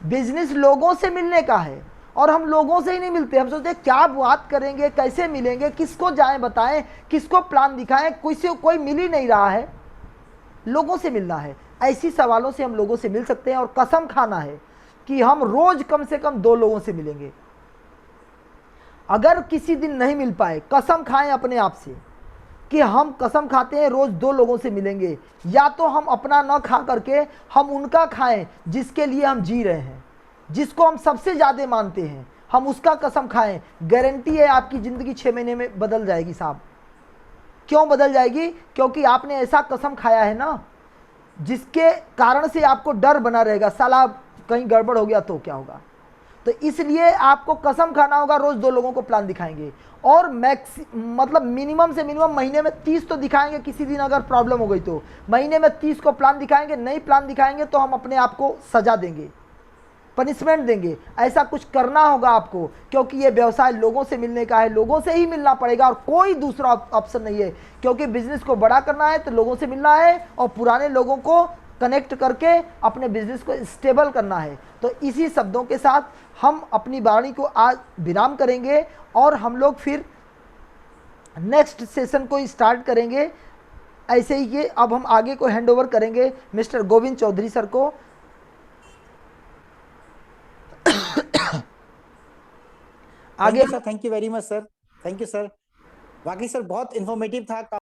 बिजनेस लोगों से मिलने का है, और हम लोगों से ही नहीं मिलते। हम सोचते हैं क्या बात करेंगे, कैसे मिलेंगे, किसको जाएं बताएं, किसको प्लान दिखाएं, कोई मिल ही नहीं रहा है। लोगों से मिलना है, ऐसी सवालों से हम लोगों से मिल सकते हैं, और कसम खाना है कि हम रोज कम से कम 2 लोगों से मिलेंगे। अगर किसी दिन नहीं मिल पाए, कसम खाएं अपने आप से कि हम कसम खाते हैं रोज 2 लोगों से मिलेंगे। या तो हम अपना न खा करके हम उनका खाएं जिसके लिए हम जी रहे हैं, जिसको हम सबसे ज़्यादा मानते हैं, हम उसका कसम खाएं। गारंटी है आपकी ज़िंदगी 6 महीने में बदल जाएगी साहब। क्यों बदल जाएगी? क्योंकि आपने ऐसा कसम खाया है ना, जिसके कारण से आपको डर बना रहेगा, साला कहीं गड़बड़ हो गया तो क्या होगा। तो इसलिए आपको कसम खाना होगा, रोज 2 लोगों को प्लान दिखाएंगे, और मतलब मिनिमम से मिनिमम महीने में 30 तो दिखाएंगे। किसी दिन अगर प्रॉब्लम हो गई तो महीने में 30 को प्लान दिखाएंगे। नहीं प्लान दिखाएंगे तो हम अपने आप को सजा देंगे, पनिशमेंट देंगे। ऐसा कुछ करना होगा आपको, क्योंकि ये व्यवसाय लोगों से मिलने का है, लोगों से ही मिलना पड़ेगा, और कोई दूसरा ऑप्शन नहीं है। क्योंकि बिजनेस को बड़ा करना है तो लोगों से मिलना है, और पुराने लोगों को कनेक्ट करके अपने बिजनेस को स्टेबल करना है। तो इसी शब्दों के साथ हम अपनी वाणी को आज विराम करेंगे, और हम लोग फिर नेक्स्ट सेशन को स्टार्ट करेंगे ऐसे ही। ये अब हम आगे को हैंड ओवर करेंगे मिस्टर गोविंद चौधरी सर को। आगे sir, thank you very much sir, thank you sir. वाकई सर बहुत इंफॉर्मेटिव था।